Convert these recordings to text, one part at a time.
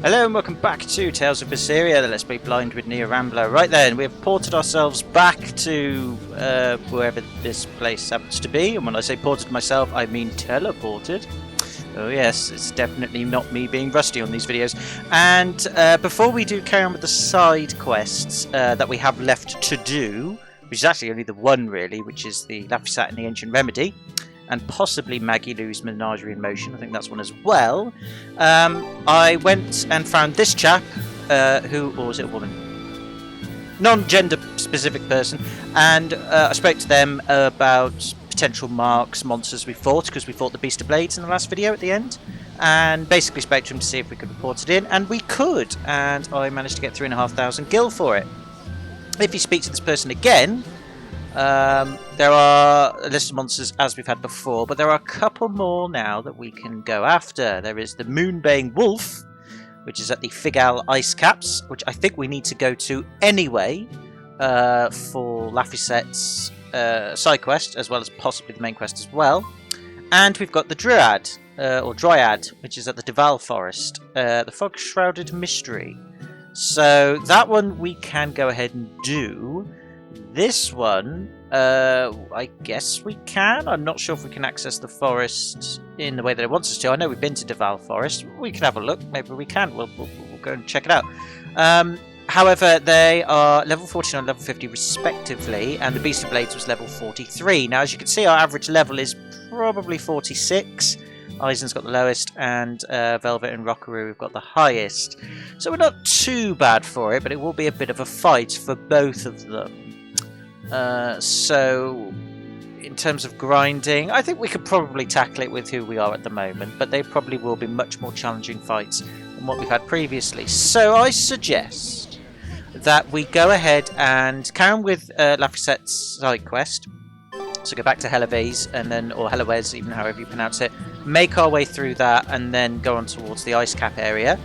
Hello and welcome back to Tales of Berseria, the Let's Play Blind with Neo Rambler. Right then, we've ported ourselves back to wherever this place happens to be, and when I say ported myself, I mean teleported. Oh yes, it's definitely not me being rusty on these videos. And before we do carry on with the side quests that we have left to do, which is actually only the one really, which is the Laphicet and the Ancient Remedy, and possibly Maggie Lou's Menagerie in Motion, I think that's one as well. I went and found this chap, or was it a woman? Non-gender specific person, and I spoke to them about potential marks, monsters we fought, because we fought the Beast of Blades in the last video at the end, and basically spoke to him to see if we could report it in, and we could, and I managed to get 3,500 gil for it. If you speak to this person again, there are a list of monsters as we've had before, but there are a couple more now that we can go after. There is the Moonbaying Wolf, which is at the Figal Ice Caps, which I think we need to go to anyway for Laphicet's side quest, as well as possibly the main quest as well. And we've got the Dryad, or Dryad, which is at the Deval Forest, the Fog Shrouded Mystery. So that one we can go ahead and do. This one, I guess we can. I'm not sure if we can access the forest in the way that it wants us to. I know we've been to Deval Forest. We can have a look. Maybe we can. We'll go and check it out. However, they are level 49 and level 50 respectively, and the Beast of Blades was level 43. Now, as you can see, our average level is probably 46. Eisen's got the lowest, and Velvet and Rockaroo have got the highest. So we're not too bad for it, but it will be a bit of a fight for both of them. So, in terms of grinding, I think we could probably tackle it with who we are at the moment, but they probably will be much more challenging fights than what we've had previously. So I suggest that we go ahead and carry on with Laphicet's side quest. So go back to Hellavez, and then, or Hellavez, even however you pronounce it, make our way through that, and then go on towards the ice cap area.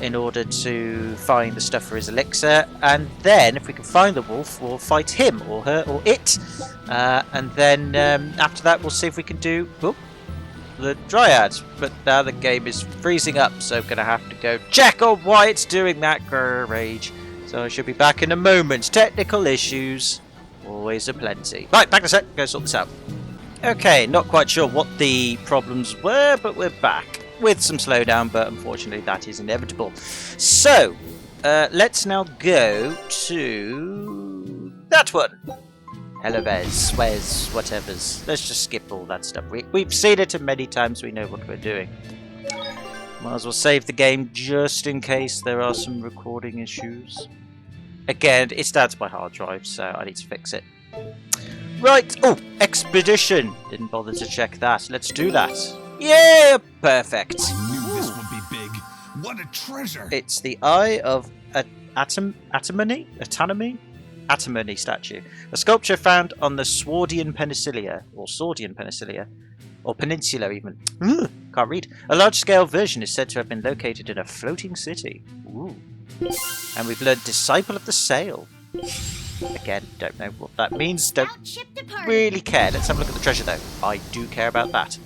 In order to find the stuff for his elixir, and then if we can find the wolf, we'll fight him or her or it, and then after that we'll see if we can do the Dryad. But now the game is freezing up, so I'm gonna have to go check on why it's doing that. Rage. So I should be back in a moment. Technical issues, always aplenty. Right, back in a sec. Go sort this out. Okay, not quite sure what the problems were, but we're back. With some slowdown, but unfortunately that is inevitable. So, let's now go to that one. Hellavez, Swez, whatever's. Let's just skip all that stuff. We've seen it many times, we know what we're doing. Might as well save the game just in case there are some recording issues. Again, it's down to my hard drive, so I need to fix it. Right, oh, Expedition. Didn't bother to check that. Let's do that. Yeah, perfect. I knew this would be big. What a treasure! It's the Eye of Atamony statue. A sculpture found on the Swordian Peninsula, or Peninsula even. Can't read. A large-scale version is said to have been located in a floating city. Ooh. And we've learned Disciple of the Sail. Again, don't know what that means. Don't really care. Let's have a look at the treasure, though. I do care about that.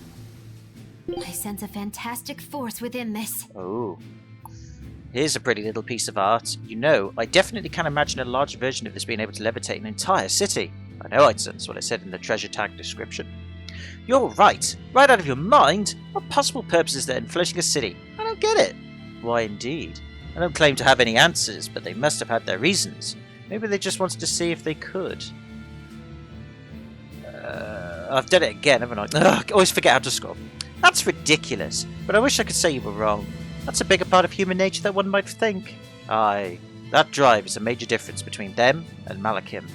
I sense a fantastic force within this. Oh. Here's a pretty little piece of art. You know, I definitely can imagine a large version of this being able to levitate an entire city. I know that's what I said in the treasure tag description. You're right. Right out of your mind? What possible purpose is there in floating a city? I don't get it. Why, indeed. I don't claim to have any answers, but they must have had their reasons. Maybe they just wanted to see if they could. I've done it again, haven't I? Ugh, I always forget how to scroll. That's ridiculous, but I wish I could say you were wrong. That's a bigger part of human nature than one might think. Aye, that drive is a major difference between them and Malakim.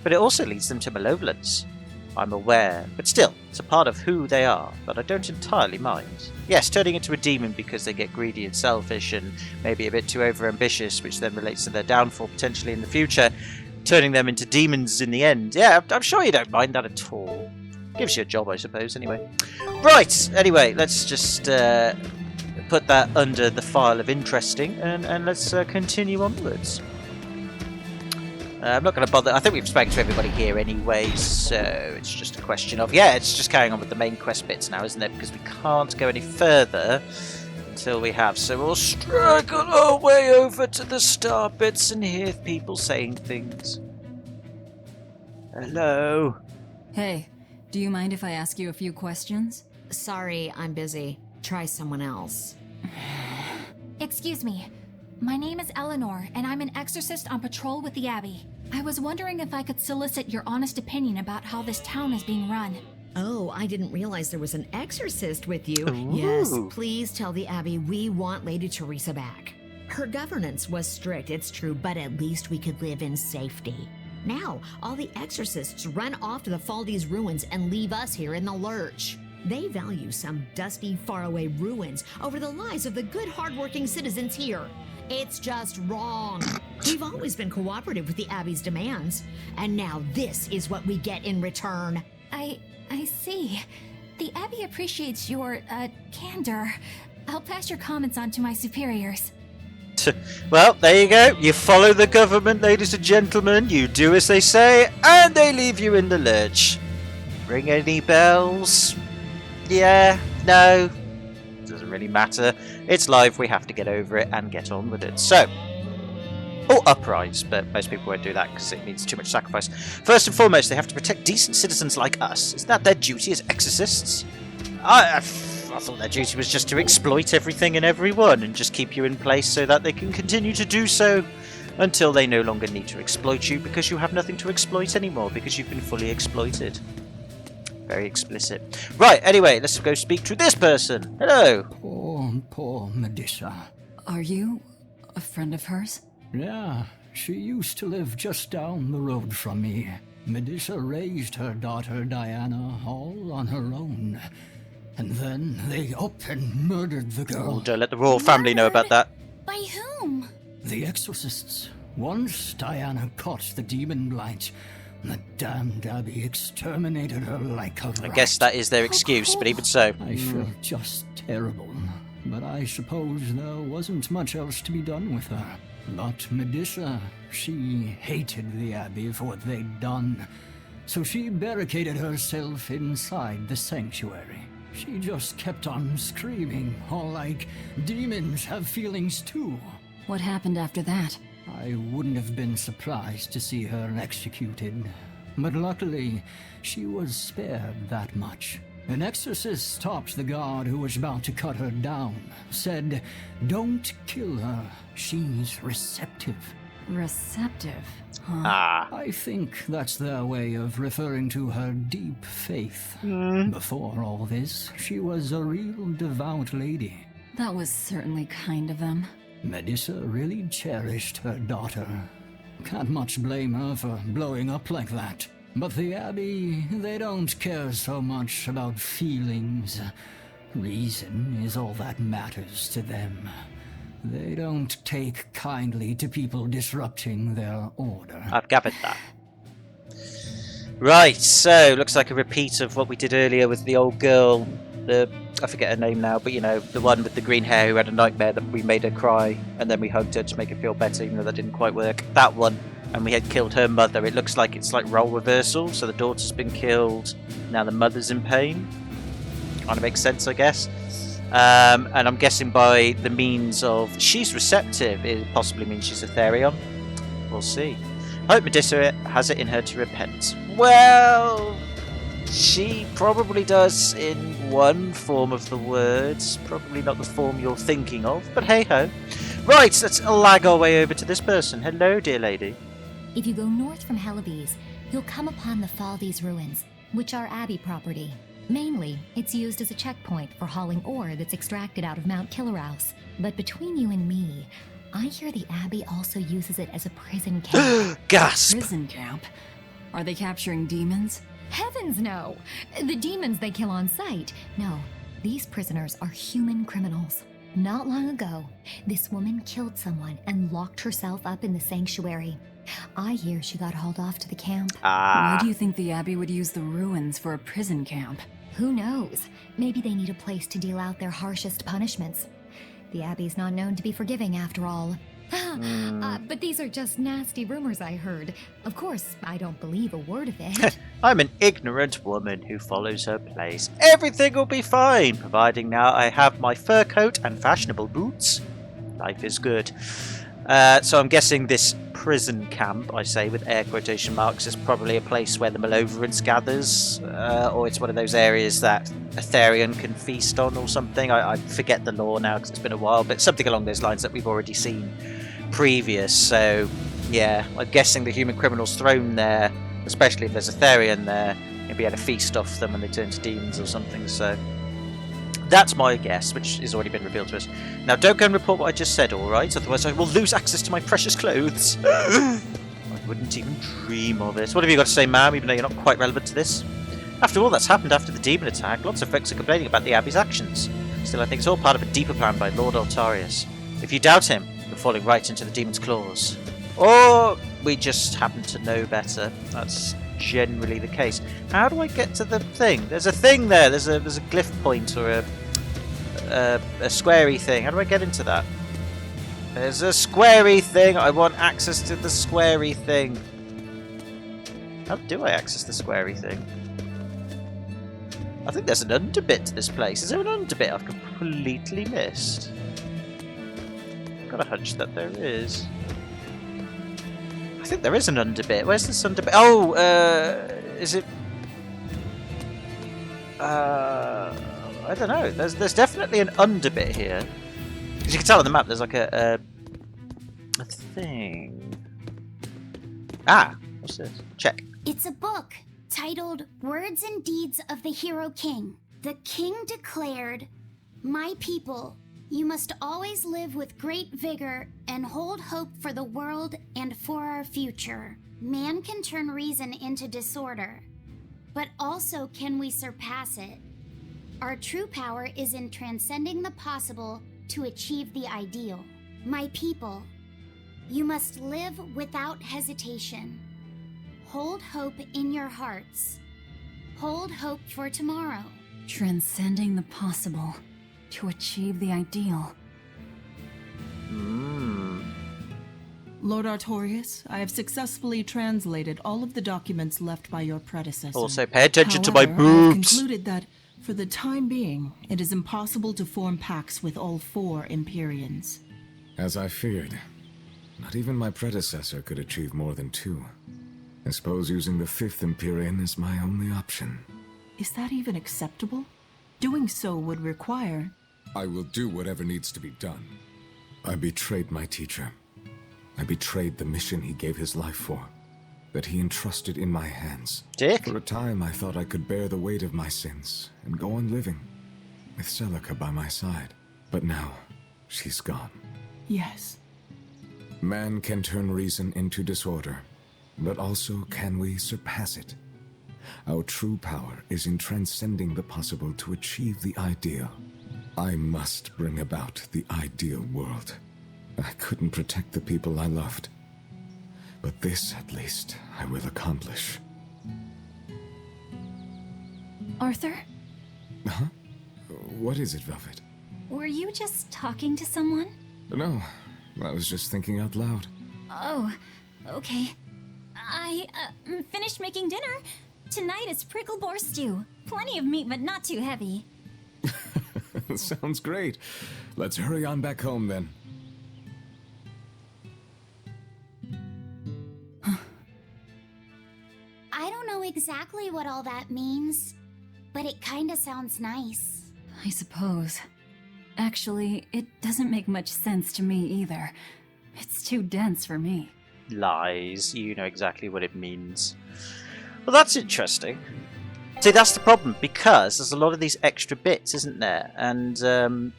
But it also leads them to malevolence. I'm aware, but still, it's a part of who they are that I don't entirely mind. Yes, turning into a demon because they get greedy and selfish and maybe a bit too overambitious, which then relates to their downfall potentially in the future, turning them into demons in the end. Yeah, I'm sure you don't mind that at all. Gives you a job, I suppose, anyway. Right, anyway, let's just put that under the file of interesting, and let's continue onwards. I'm not going to bother. I think we've spoken to everybody here anyway, so it's just a question of, yeah, it's just carrying on with the main quest bits now, isn't it? Because we can't go any further until we have. So we'll struggle our way over to the star bits and hear people saying things. Hello. Hey, do you mind if I ask you a few questions? Sorry, I'm busy. Try someone else. Excuse me. My name is Eleanor, and I'm an exorcist on patrol with the Abbey. I was wondering if I could solicit your honest opinion about how this town is being run. Oh, I didn't realize there was an exorcist with you. Ooh. Yes, please tell the Abbey we want Lady Teresa back. Her governance was strict, it's true, but at least we could live in safety. Now, all the exorcists run off to the Faldi's ruins and leave us here in the lurch. They value some dusty, faraway ruins over the lives of the good, hardworking citizens here. It's just wrong. We've always been cooperative with the Abbey's demands, and now this is what we get in return. I see. The Abbey appreciates your, candor. I'll pass your comments on to my superiors. Well, there you go. You follow the government, ladies and gentlemen. You do as they say, and they leave you in the lurch. Ring any bells? Yeah, no. Doesn't really matter. It's live. We have to get over it and get on with it. So, or uprise, but most people won't do that because it means too much sacrifice. First and foremost, they have to protect decent citizens like us. Isn't that their duty as exorcists? I thought their duty was just to exploit everything and everyone and just keep you in place so that they can continue to do so until they no longer need to exploit you because you have nothing to exploit anymore because you've been fully exploited. Very explicit. Right, anyway, let's go speak to this person. Hello. Poor Medusa. Are you a friend of hers? Yeah, she used to live just down the road from me. Medusa raised her daughter Diana all on her own. And then they up and murdered the girl. Oh, don't let the royal family know about that. By whom? The exorcists. Once Diana caught the demon blight, the damned Abbey exterminated her like a rat. I guess that is their excuse, but even so. I felt just terrible. But I suppose there wasn't much else to be done with her. But Medusa, she hated the Abbey for what they'd done. So she barricaded herself inside the sanctuary. She just kept on screaming, all like, demons have feelings too. What happened after that? I wouldn't have been surprised to see her executed. But luckily, she was spared that much. An exorcist stopped the guard who was about to cut her down, said, "Don't kill her, she's receptive." Receptive? Huh? Ah. I think that's their way of referring to her deep faith. Before all this, she was a real devout lady. That was certainly kind of them. Medusa really cherished her daughter. Can't much blame her for blowing up like that. But the Abbey, they don't care so much about feelings. Reason is all that matters to them. They don't take kindly to people disrupting their order. I've gathered that. Right, so looks like a repeat of what we did earlier with the old girl. I forget her name now, but you know, the one with the green hair who had a nightmare that we made her cry and then we hugged her to make her feel better, even though that didn't quite work. That one. And we had killed her mother. It looks like it's like role reversal, so the daughter's been killed, now the mother's in pain. Kind of makes sense, I guess. And I'm guessing by the means of she's receptive, it possibly means she's a Therion. We'll see. I hope Medusa has it in her to repent. Well, she probably does in one form of the words. Probably not the form you're thinking of, but hey-ho. Right, let's lag our way over to this person. Hello, dear lady. If you go north from Helibes, you'll come upon the Faldi's ruins, which are Abbey property. Mainly, it's used as a checkpoint for hauling ore that's extracted out of Mount Killerhouse. But between you and me, I hear the Abbey also uses it as a prison camp. Gasp! Prison camp? Are they capturing demons? Heavens no! The demons they kill on sight. No, these prisoners are human criminals. Not long ago, this woman killed someone and locked herself up in the sanctuary. I hear she got hauled off to the camp. Why do you think the Abbey would use the ruins for a prison camp? Who knows? Maybe they need a place to deal out their harshest punishments. The Abbey's not known to be forgiving after all. But these are just nasty rumors I heard. Of course, I don't believe a word of it. I'm an ignorant woman who follows her place. Everything will be fine, providing now I have my fur coat and fashionable boots. Life is good. So I'm guessing this prison camp, I say with air quotation marks, is probably a place where the Malevolence gathers, or it's one of those areas that Aetherion can feast on or something. I forget the lore now because it's been a while, but something along those lines that we've already seen previous. So yeah, I'm guessing the human criminals thrown there, especially if there's Aetherion there, you'll be able to feast off them when they turn to demons or something. So that's my guess, which has already been revealed to us. Now, don't go and report what I just said, alright? Otherwise I will lose access to my precious clothes. I wouldn't even dream of it. What have you got to say, ma'am, even though you're not quite relevant to this? After all that's happened after the demon attack, lots of folks are complaining about the Abbey's actions. Still, I think it's all part of a deeper plan by Lord Altarius. If you doubt him, you're falling right into the demon's claws. Or we just happen to know better. That's generally the case. How do I get to the thing? There's a thing there. There's a glyph point or a squarey thing. How do I get into that? There's a squarey thing. I want access to the squarey thing. How do I access the squarey thing? I think there's an underbit to this place. Is there an underbit I've completely missed? Got a hunch that there is. I think there is an underbit. Where's this underbit? Oh, is it? I don't know. There's definitely an underbit here. As you can tell on the map, there's like a thing. Ah, what's this? Check. It's a book titled Words and Deeds of the Hero King. The king declared, "My people, you must always live with great vigor and hold hope for the world and for our future. Man can turn reason into disorder, but also can we surpass it? Our true power is in transcending the possible to achieve the ideal. My people, you must live without hesitation. Hold hope in your hearts. Hold hope for tomorrow." Transcending the possible to achieve the ideal. Lord Artorius, I have successfully translated all of the documents left by your predecessor. Also, pay attention to my However, I have boobs. concluded that, for the time being, it is impossible to form pacts with all 4 Empyreans. As I feared. Not even my predecessor could achieve more than 2. I suppose using the 5th Empyrean is my only option. Is that even acceptable? Doing so would require... I will do whatever needs to be done. I betrayed my teacher. I betrayed the mission he gave his life for, that he entrusted in my hands. Dick. For a time, I thought I could bear the weight of my sins and go on living, with Celica by my side. But now, she's gone. Yes. Man can turn reason into disorder, but also can we surpass it? Our true power is in transcending the possible to achieve the ideal. I must bring about the ideal world. I couldn't protect the people I loved. But this, at least, I will accomplish. Arthur? Huh? What is it, Velvet? Were you just talking to someone? No, I was just thinking out loud. Oh, okay. I finished making dinner. Tonight is prickle boar stew. Plenty of meat, but not too heavy. Sounds great. Let's hurry on back home, then. I don't know exactly what all that means, but it kinda sounds nice. I suppose. Actually, it doesn't make much sense to me either. It's too dense for me. Lies. You know exactly what it means. Well, that's interesting. See, that's the problem, because there's a lot of these extra bits, isn't there? And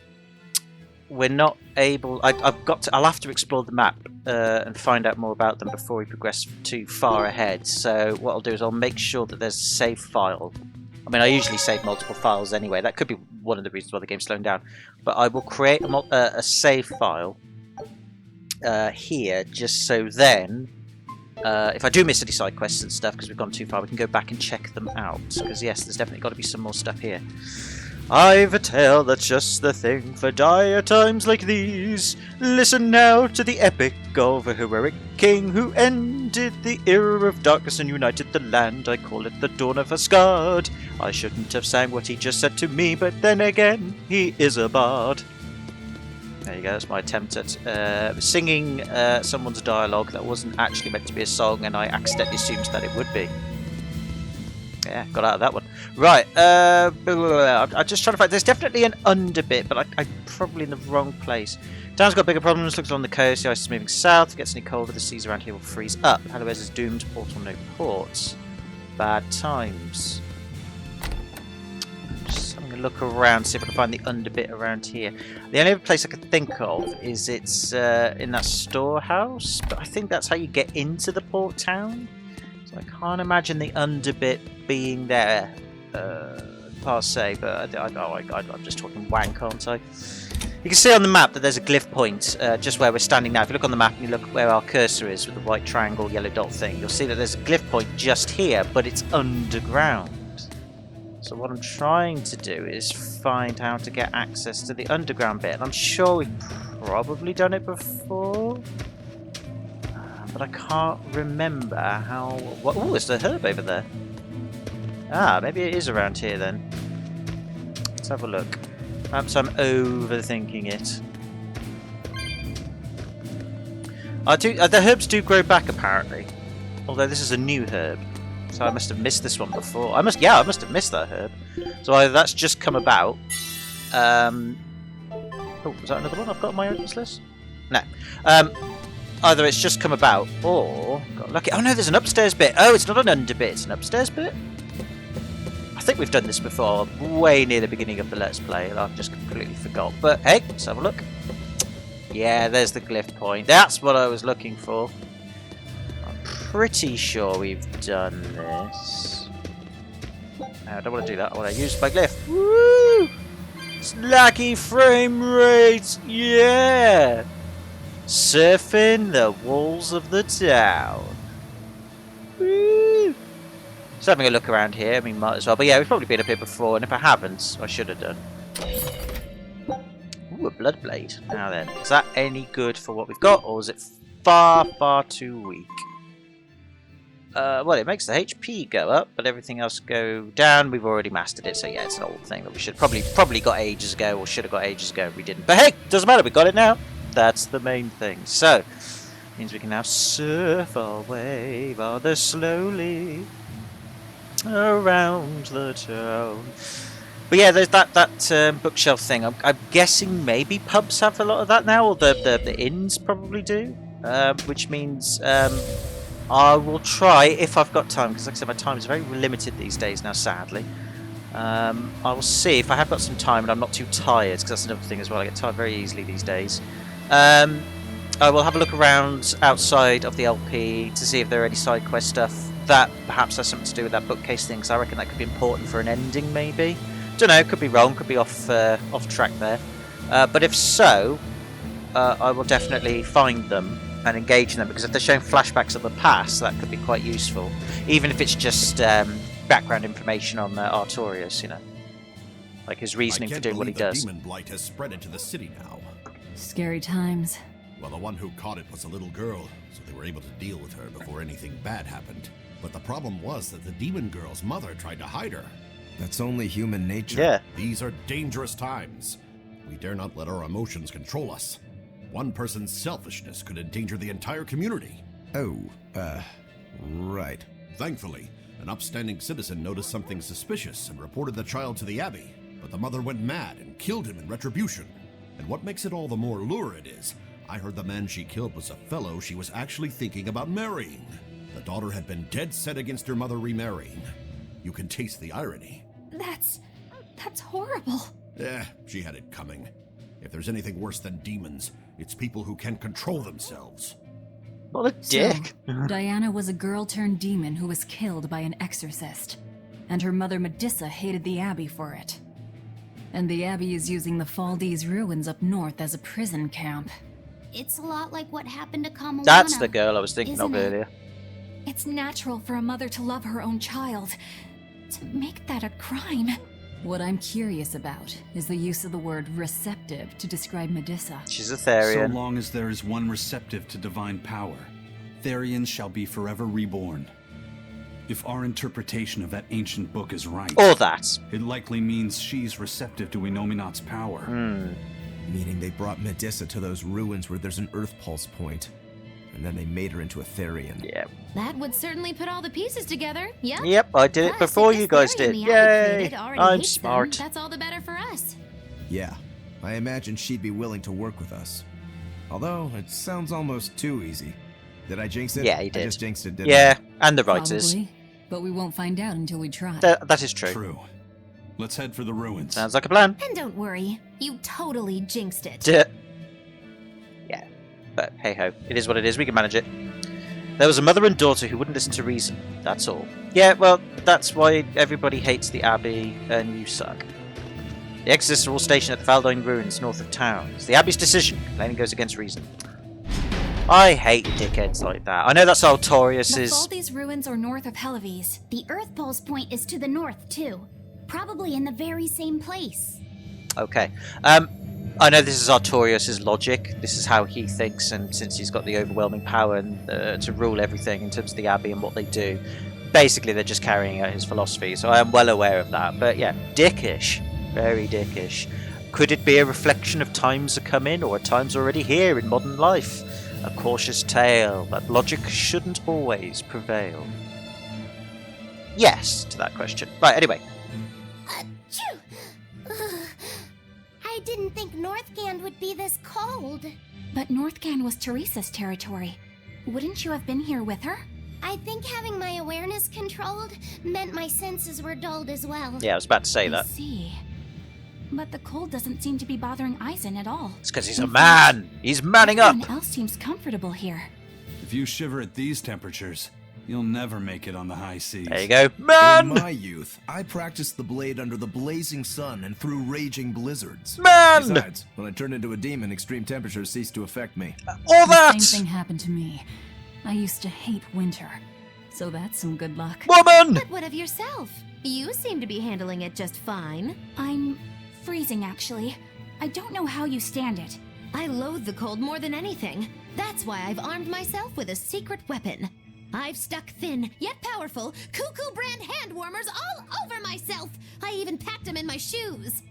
we're not able... I'll have to explore the map and find out more about them before we progress too far ahead. So what I'll do is I'll make sure that there's a save file. I mean, I usually save multiple files anyway. That could be one of the reasons why the game's slowing down. But I will create a save file here, just so then... if I do miss any side quests and stuff because we've gone too far, we can go back and check them out. Because yes, there's definitely got to be some more stuff here. I've a tale that's just the thing for dire times like these. Listen now to the epic of a heroic king who ended the era of darkness and united the land. I call it the dawn of Asgard. I shouldn't have sang what he just said to me, but then again, he is a bard. There you go, that's my attempt at singing someone's dialogue that wasn't actually meant to be a song, and I accidentally assumed that it would be. Yeah, got out of that one. Right, I'm just trying to find... There's definitely an under bit, but I'm probably in the wrong place. Town's got bigger problems, looks along the coast, the ice is moving south, if it gets any colder, the seas around here will freeze up. Hallows is doomed, portal no ports. Bad times. Just having a look around, see if I can find the under bit around here. The only other place I could think of is it's in that storehouse, but I think that's how you get into the port town. So I can't imagine the under bit being there per se, but I'm just talking wank, aren't I? You can see on the map that there's a glyph point just where we're standing now. If you look on the map and you look where our cursor is with the white triangle, yellow dot thing, you'll see that there's a glyph point just here, but it's underground. So what I'm trying to do is find how to get access to the underground bit. And I'm sure we've probably done it before, but I can't remember how... Oh, there's the herb over there. Ah, maybe it is around here then. Let's have a look. Perhaps I'm overthinking it. The herbs do grow back apparently, although this is a new herb, so I must have missed this one before. I must have missed that herb. So either that's just come about. Oh, was that another one I've got on my items list? No. Either it's just come about, or got lucky. Oh no, there's an upstairs bit. Oh, it's not an under bit; it's an upstairs bit. I think we've done this before, way near the beginning of the Let's Play, and I've just completely forgot. But hey, let's have a look. Yeah, there's the glyph point. That's what I was looking for. I'm pretty sure we've done this. No, I don't want to do that. I want to use my glyph. Woo! It's lucky frame rates. Yeah! Surfing the walls of the town. Woo! Just having a look around here, I mean, might as well. But yeah, we've probably been up here before, and if I haven't, I should have done. Ooh, a blood blade. Now then, is that any good for what we've got, or is it far, far too weak? Well, it makes the HP go up, but everything else go down. We've already mastered it, so yeah, it's an old thing that we should probably got ages ago, or should have got ages ago if we didn't. But hey, doesn't matter, we got it now. That's the main thing. So, means we can now surf our way rather slowly around the town. But yeah, there's that bookshelf thing. I'm guessing maybe pubs have a lot of that now, or the inns probably do. Which means I will try, if I've got time, because like I said, my time is very limited these days now, sadly. I will see if I have got some time and I'm not too tired, because that's another thing as well. I get tired very easily these days. I will have a look around outside of the LP to see if there are any side quest stuff that perhaps has something to do with that bookcase thing, because I reckon that could be important for an ending, maybe. Don't know, could be wrong, could be off track there. But if so, I will definitely find them and engage in them, because if they're showing flashbacks of the past, that could be quite useful. Even if it's just background information on Artorias, you know. Like his reasoning for doing what he does. The demon blight has spread into the city now. Scary times. Well, the one who caught it was a little girl, so they were able to deal with her before anything bad happened. But the problem was that the demon girl's mother tried to hide her. That's only human nature. Yeah. These are dangerous times. We dare not let our emotions control us. One person's selfishness could endanger the entire community. Oh, right. Thankfully, an upstanding citizen noticed something suspicious and reported the child to the Abbey, but the mother went mad and killed him in retribution. And what makes it all the more lurid is, I heard the man she killed was a fellow she was actually thinking about marrying. The daughter had been dead set against her mother remarrying. You can taste the irony. That's horrible. She had it coming. If there's anything worse than demons, it's people who can't control themselves. What a dick. So, Diana was a girl-turned-demon who was killed by an exorcist, and her mother Medusa hated the Abbey for it. And the Abbey is using the Faldi's ruins up north as a prison camp. It's a lot like what happened to Kamala. That's the girl I was thinking of isn't it? earlier. It's natural for a mother to love her own child. To make that a crime. What I'm curious about is the use of the word receptive to describe Medusa. She's a Therian. So long as there is one receptive to divine power, Therians shall be forever reborn. If our interpretation of that ancient book is right, Or that. it likely means she's receptive to Inominat's power. Meaning they brought Medusa to those ruins where there's an Earth Pulse point, and then they made her into a Therian. Yeah. That would certainly put all the pieces together, yeah? Yep, I did it Plus, before if you this guys Therian did. the Abbey Yay! created already I'm hates them, smart. that's all the better for us. Yeah, I imagine she'd be willing to work with us. Although, it sounds almost too easy. Did I jinx it? Yeah, you did. I just jinxed it, didn't Yeah, and the writers. Probably, but we won't find out until we try. That is true. True. Let's head for the ruins. Sounds like a plan. And don't worry, you totally jinxed it. Yeah, but hey ho, it is what it is. We can manage it. There was a mother and daughter who wouldn't listen to reason. That's all. Yeah, well, that's why everybody hates the Abbey and you suck. The exorcists are all stationed at the Faldine ruins north of town. It's the Abbey's decision. Complaining goes against reason. I hate dickheads like that. I know that's how Torius The is. Faldi's ruins are north of Helives. The Earth Pulse point is to the north, too. Probably in the very same place. Okay. I know this is Artorius' logic. This is how he thinks, and since he's got the overwhelming power and, to rule everything in terms of the Abbey and what they do, basically they're just carrying out his philosophy. So I am well aware of that. But yeah, dickish. Very dickish. Could it be a reflection of times that come in, or times already here in modern life? A cautious tale that logic shouldn't always prevail. Yes, to that question. Right, anyway. Achoo! Ugh. I didn't think Northgand would be this cold. But Northgand was Teresa's territory. Wouldn't you have been here with her? I think having my awareness controlled meant my senses were dulled as well. Yeah, I was about to say I that. see. But the cold doesn't seem to be bothering Eisen at all. It's because he's a man! He's manning up! Everyone else seems comfortable here. If you shiver at these temperatures, you'll never make it on the high seas. There you go. Man! In my youth, I practiced the blade under the blazing sun and through raging blizzards. Man! Besides, when I turned into a demon, extreme temperatures ceased to affect me. All that! The same thing happened to me. I used to hate winter. So that's some good luck. Woman! But what of yourself? You seem to be handling it just fine. I'm freezing, actually. I don't know how you stand it. I loathe the cold more than anything. That's why I've armed myself with a secret weapon. I've stuck thin, yet powerful, Cuckoo brand hand warmers all over myself. I even packed them in my shoes.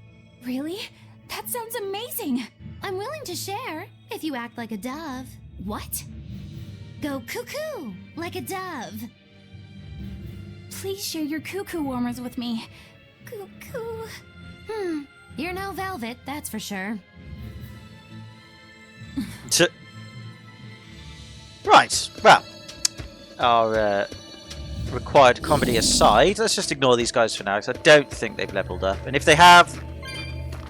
Really? That sounds amazing. I'm willing to share, if you act like a dove. What? Go cuckoo, like a dove. Please share your cuckoo warmers with me. Cuckoo. You're no velvet, that's for sure. Right, well, our required comedy aside, let's just ignore these guys for now, because I don't think they've leveled up. And if they have,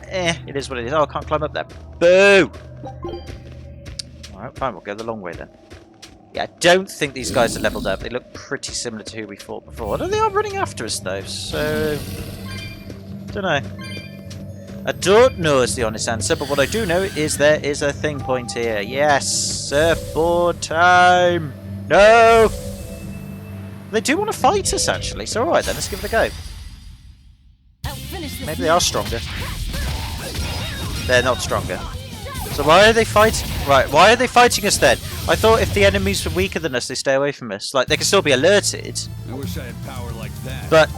it is what it is. Oh, I can't climb up there. Boo! Alright, fine, we'll go the long way then. Yeah, I don't think these guys are leveled up. They look pretty similar to who we fought before. Although they are running after us, though, so... don't know. I don't know is the honest answer, but what I do know is there is a thing point here. Yes! Surfboard time! No! They do want to fight us, actually, so alright then, let's give it a go. Maybe they are stronger. They're not stronger. So why are they fighting? Right, why are they fighting us then? I thought if the enemies were weaker than us, they stay away from us. Like, they can still be alerted. I wish I had power like that. But...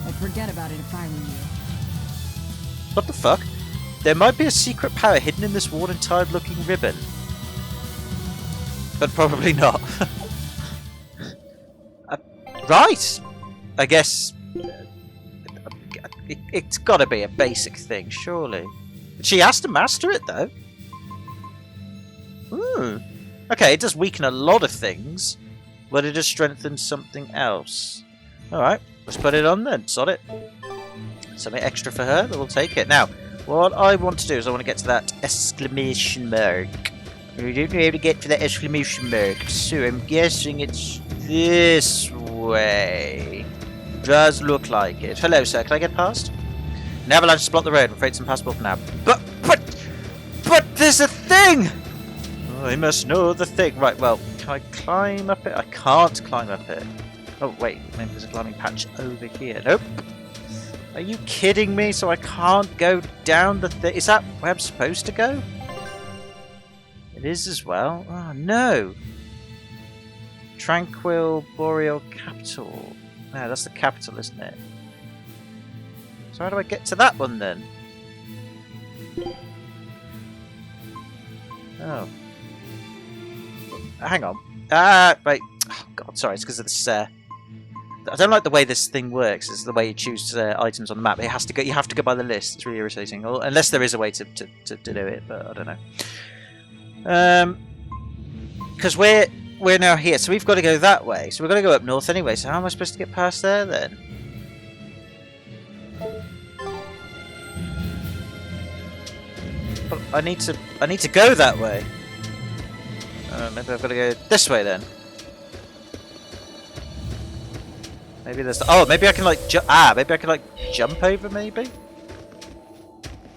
I'd forget about it if I were you. what the fuck? There might be a secret power hidden in this worn and tired looking ribbon. But probably not. Right! I guess... it's gotta be a basic thing, surely. She has to master it, though. Okay, it does weaken a lot of things, but it does strengthen something else. Alright, let's put it on then, sod it. Something extra for her, we'll take it. Now, what I want to do is I want to get to that exclamation mark. I don't know how to get to that exclamation mark, so I'm guessing it's this way. Does look like it. Hello, sir, can I get past? An avalanche has blocked the road. I'm afraid it's impossible for now. But there's a thing! Oh, I must know the thing. Right, well, can I climb up it? I can't climb up it. Oh, wait, maybe there's a climbing patch over here. Nope. Are you kidding me? So I can't go down the thing? Is that where I'm supposed to go? It is as well. Oh no! Tranquil Boreal Capital. No, that's the capital, isn't it? So how do I get to that one then? Oh. Hang on. Right. Oh god, sorry, it's because of this. I don't like the way this thing works. It's the way you choose items on the map. It has to go. You have to go by the list. It's really irritating. Unless there is a way to do it, but I don't know. Because we're now here, so we've got to go that way. So we've got to go up north anyway. So how am I supposed to get past there then? Well, I need to go that way. Maybe I've got to go this way then. Maybe there's. Oh, maybe I can like maybe I can like jump over maybe.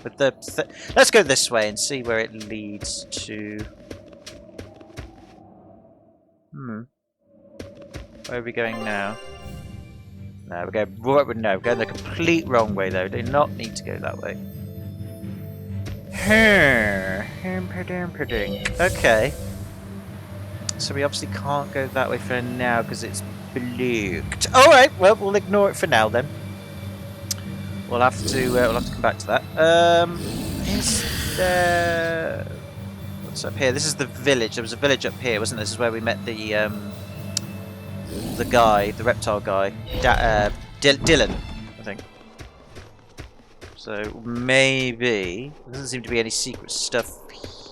With the. Let's go this way and see where it leads to. Where are we going now? No, we're going. No, we're going the complete wrong way though. Do not need to go that way. Okay. So we obviously can't go that way for now because it's blocked. Alright, well we'll ignore it for now then. We'll have to come back to that. Is there what's up here? This is the village. There was a village up here, wasn't there? This is where we met the guy, the reptile guy. Dylan, I think. So maybe there doesn't seem to be any secret stuff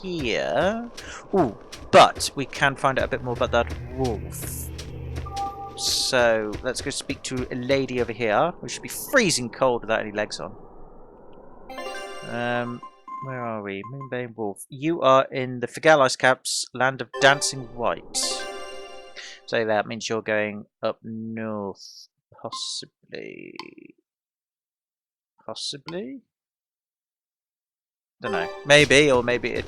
here. Ooh, but we can find out a bit more about that wolf. So let's go speak to a lady over here. We should be freezing cold without any legs on. Where are we? Moonbane Wolf. You are in the Figal Ice Caps, land of Dancing White. So that means you're going up north, possibly. Possibly? Don't know. Maybe, or maybe it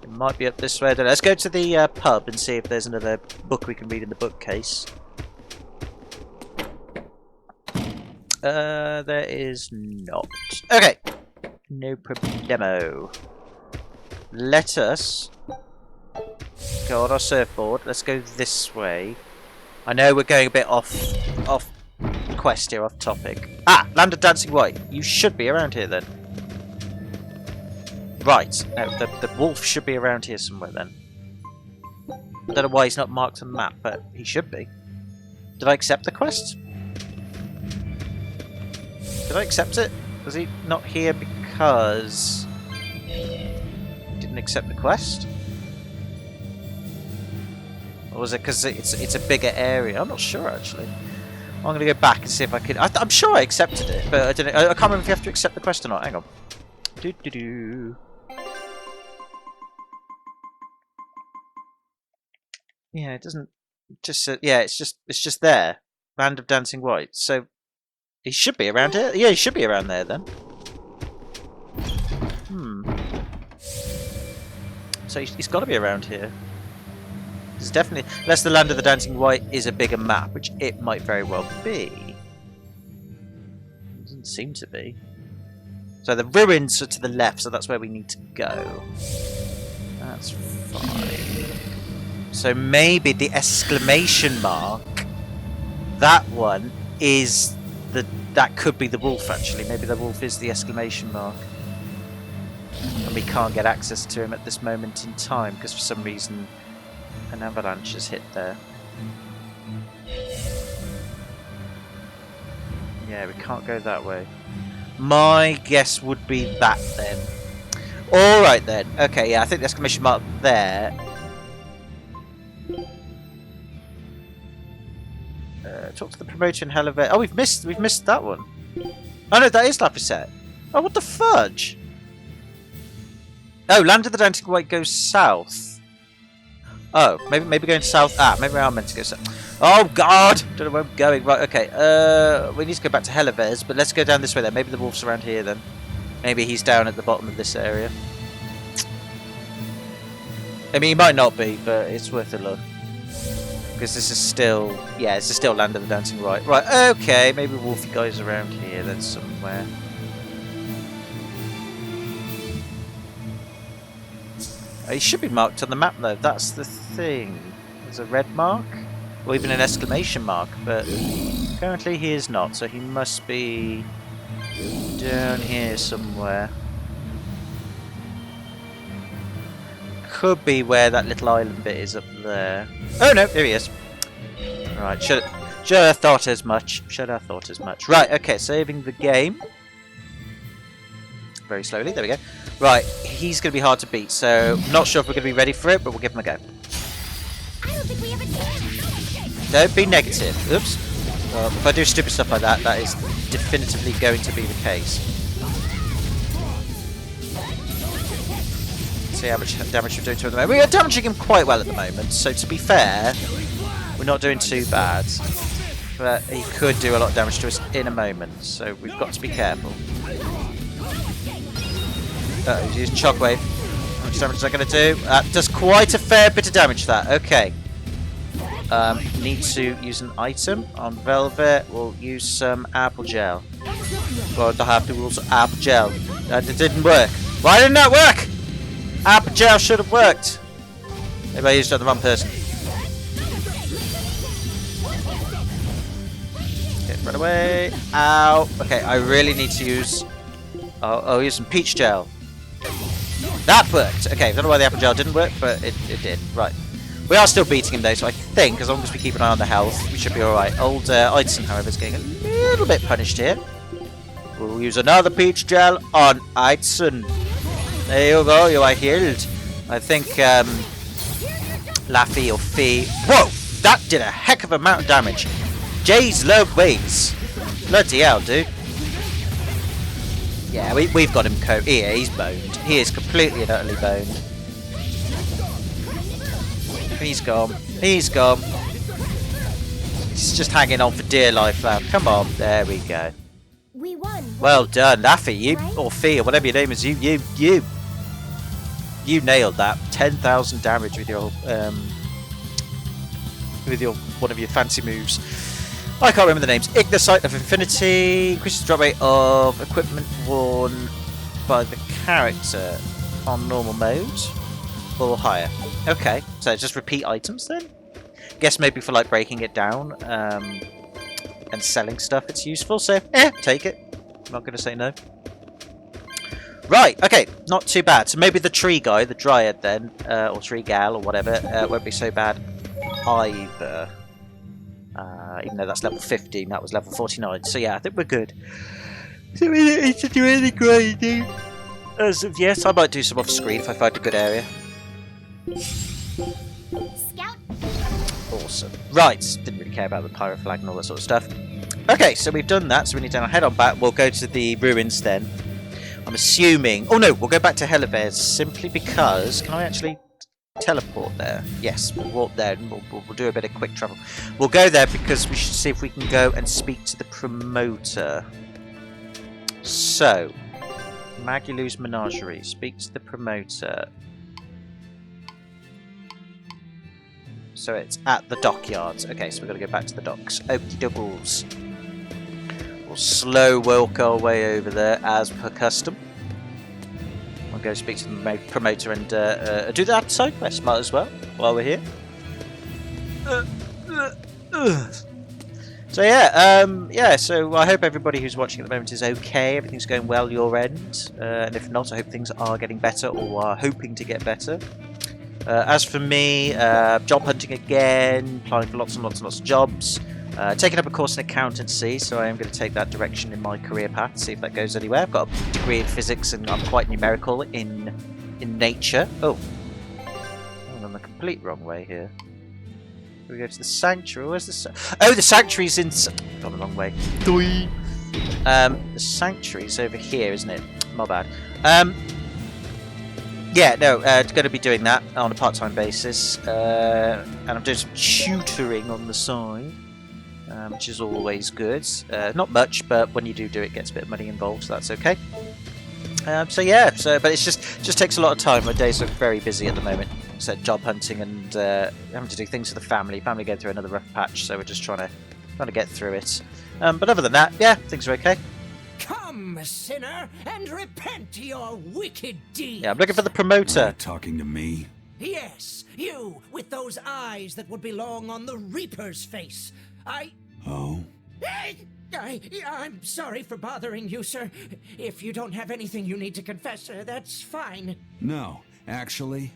might be up this way. I don't know. Let's go to the pub and see if there's another book we can read in the bookcase. There is not. Okay. No problemo. Let us go on our surfboard. Let's go this way. I know we're going a bit off quest here, off topic. Land of Dancing White. You should be around here then. Right. No, the wolf should be around here somewhere then. I don't know why he's not marked on the map, but he should be. Did I accept the quest? Did I accept it? Was he not here because he didn't accept the quest? Or was it because it's a bigger area? I'm not sure actually. I'm going to go back and see if I can. I'm sure I accepted it, but I didn't. I can't remember if you have to accept the quest or not. Hang on. Yeah, it doesn't. Just yeah, it's just there. Land of Dancing White. So he should be around here. Yeah, he should be around there then. So he's got to be around here. It's definitely, unless the Land of the Dancing White is a bigger map, which it might very well be. It doesn't seem to be. So the ruins are to the left, so that's where we need to go. That's fine. So maybe the exclamation mark, that one is that could be the wolf actually. Maybe the wolf is the exclamation mark. And we can't get access to him at this moment in time because for some reason an avalanche has hit there. Yeah, we can't go that way. My guess would be that then. Alright then. Okay, yeah, I think the exclamation mark there. Talk to the promoter in Hellevet. Oh, we've missed that one. Oh no, that is Lapisette. Oh, what the fudge? Oh, Land of the Dancing White goes south. Oh, maybe going south. Maybe I'm meant to go south. Oh God! Don't know where I'm going. Right, okay. We need to go back to Helleves, but let's go down this way then. Maybe the wolf's around here then. Maybe he's down at the bottom of this area. I mean, he might not be, but it's worth a look. Because this is still, yeah, this is still Land of the Dancing Right. Right, okay, maybe Wolfie Guy's around here then somewhere. Oh, he should be marked on the map though, that's the thing. There's a red mark, or even an exclamation mark, but currently he is not, so he must be down here somewhere. Could be where that little island bit is up there. Oh no, there he is. Right, should have thought as much. Should have thought as much. Right, okay, saving the game. Very slowly, there we go. Right, he's going to be hard to beat, so not sure if we're going to be ready for it, but we'll give him a go. I don't think we have a chance. Don't be negative. Oops. Well, if I do stupid stuff like that, that is definitively going to be the case. See how much damage we're doing to him at the moment. We are damaging him quite well at the moment, so to be fair, we're not doing too bad. But he could do a lot of damage to us in a moment, so we've got to be careful. Uh-oh, he's using Shockwave. How much damage is that going to do? That does quite a fair bit of damage, that. Okay. Need to use an item on Velvet. We'll use some apple gel. Well, I have to use apple gel. That didn't work. Why didn't that work? Apple gel should have worked. Maybe I used it on the wrong person. Okay, run away. Ow. Okay, I really need to use... I'll use some peach gel. That worked. Okay, I don't know why the apple gel didn't work, but it did. Right. We are still beating him though, so I think as long as we keep an eye on the health, we should be alright. Old Edson, however, is getting a little bit punished here. We'll use another peach gel on Edson. There you go, you are healed. I think Laffy or Fee. Whoa! That did a heck of a amount of damage. Jay's love ways. Bloody hell, dude. Yeah, we've got him yeah, he's boned. He is completely and utterly boned. He's gone. He's gone. He's just hanging on for dear life now. Come on, there we go. We won. Well done, Laffy, you or Fee or whatever your name is. You nailed that. 10,000 damage with your one of your fancy moves. I can't remember the names. Ignite of Infinity, increases the drop rate of equipment worn by the character on normal mode or higher. Okay, so just repeat items then? Guess maybe for like breaking it down and selling stuff it's useful, so take it. I'm not going to say no. Right, okay, not too bad. So maybe the tree guy, the dryad then, or tree gal or whatever, won't be so bad either. Even though that's level 15, that was level 49. So yeah, I think we're good. So we don't need to do anything crazy. As of yes, I might do some off screen if I find a good area. Scout. Awesome. Right, didn't really care about the pyro flag and all that sort of stuff. Okay, so we've done that, so we need to head on back. We'll go to the ruins then. I'm assuming... Oh no, we'll go back to Helives simply because... Can I actually teleport there? Yes, we'll walk there and we'll do a bit of quick travel. We'll go there because we should see if we can go and speak to the promoter. So, Magilou's Menagerie. Speak to the promoter. So it's at the dockyards. Okay, so we're going to go back to the docks. Okie doubles. We'll slow walk our way over there as per custom. We'll go speak to the promoter and do that side quest. Might as well while we're here. So yeah, so I hope everybody who's watching at the moment is okay. Everything's going well your end, and if not, I hope things are getting better or are hoping to get better. As for me, job hunting again, applying for lots and lots and lots of jobs, taking up a course in accountancy, so I am going to take that direction in my career path, see if that goes anywhere. I've got a degree in physics and I'm quite numerical in nature. Oh, I'm on the complete wrong way here. We go to the sanctuary. Where's the the sanctuary's in... Gone the wrong way. The sanctuary's over here, isn't it? My bad. Yeah, no, going to be doing that on a part-time basis, and I'm doing some tutoring on the side, which is always good. Not much, but when you do it, gets a bit of money involved, so that's okay. So yeah, but it just takes a lot of time. My days are very busy at the moment. said, job hunting and having to do things for the family. Family going through another rough patch, so we're just trying to get through it. But other than that, yeah, things are okay. Come, sinner, and repent your wicked deeds. Yeah, I'm looking for the promoter. Are you talking to me? Yes, you, with those eyes that would belong on the Reaper's face. Oh? I'm sorry for bothering you, sir. If you don't have anything you need to confess, that's fine. No, actually,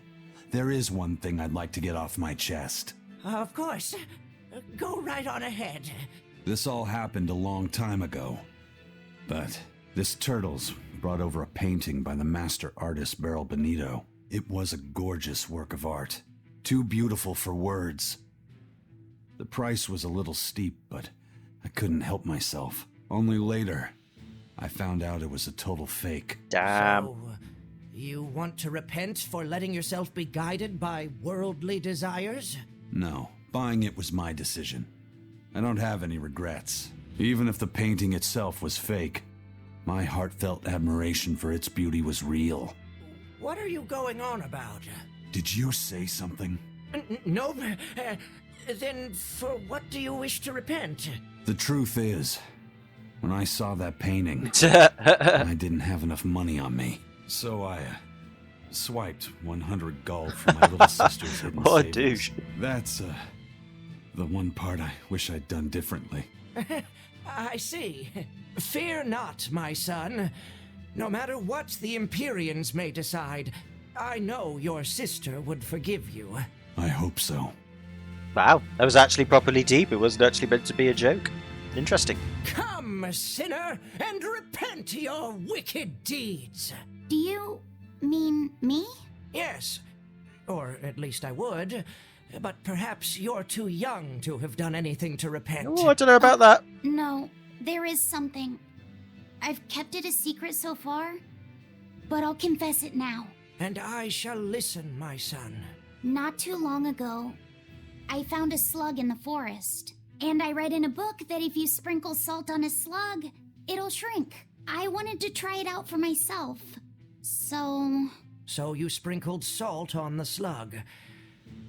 there is one thing I'd like to get off my chest. Of course. Go right on ahead. This all happened a long time ago. But this Turtles brought over a painting by the master artist Beryl Benito. It was a gorgeous work of art. Too beautiful for words. The price was a little steep, but I couldn't help myself. Only later, I found out it was a total fake. Damn. So, you want to repent for letting yourself be guided by worldly desires? No, buying it was my decision. I don't have any regrets. Even if the painting itself was fake, my heartfelt admiration for its beauty was real. What are you going on about? Did you say something? No. Then for what do you wish to repent? The truth is, when I saw that painting, I didn't have enough money on me. So I swiped 100 gold from my little sister's hidden What a savings. douche. That's the one part I wish I'd done differently. I see. Fear not, my son. No matter what the Empyreans may decide, I know your sister would forgive you. I hope so. Wow, that was actually properly deep. It wasn't actually meant to be a joke. Interesting. Come, sinner, and repent your wicked deeds. Do you mean me? Yes, or at least I would. But perhaps you're too young to have done anything to repent. Oh, I don't know about that. No, there is something. I've kept it a secret so far, but I'll confess it now. And I shall listen, my son. Not too long ago, I found a slug in the forest. And I read in a book that if you sprinkle salt on a slug, it'll shrink. I wanted to try it out for myself. So you sprinkled salt on the slug.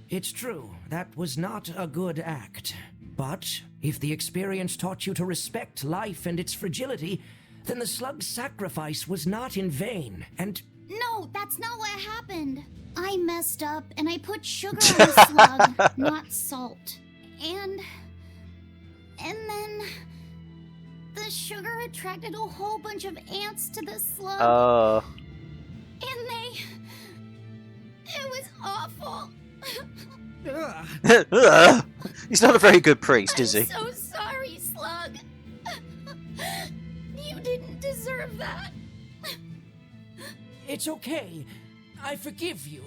It's true, that was not a good act. But if the experience taught you to respect life and its fragility, then the slug's sacrifice was not in vain, and... No, that's not what happened. I messed up and I put sugar on the slug, not salt. And then the sugar attracted a whole bunch of ants to the slug. And it was awful. He's not a very good priest, is he? I'm so sorry, slug. You didn't deserve that. It's okay. I forgive you.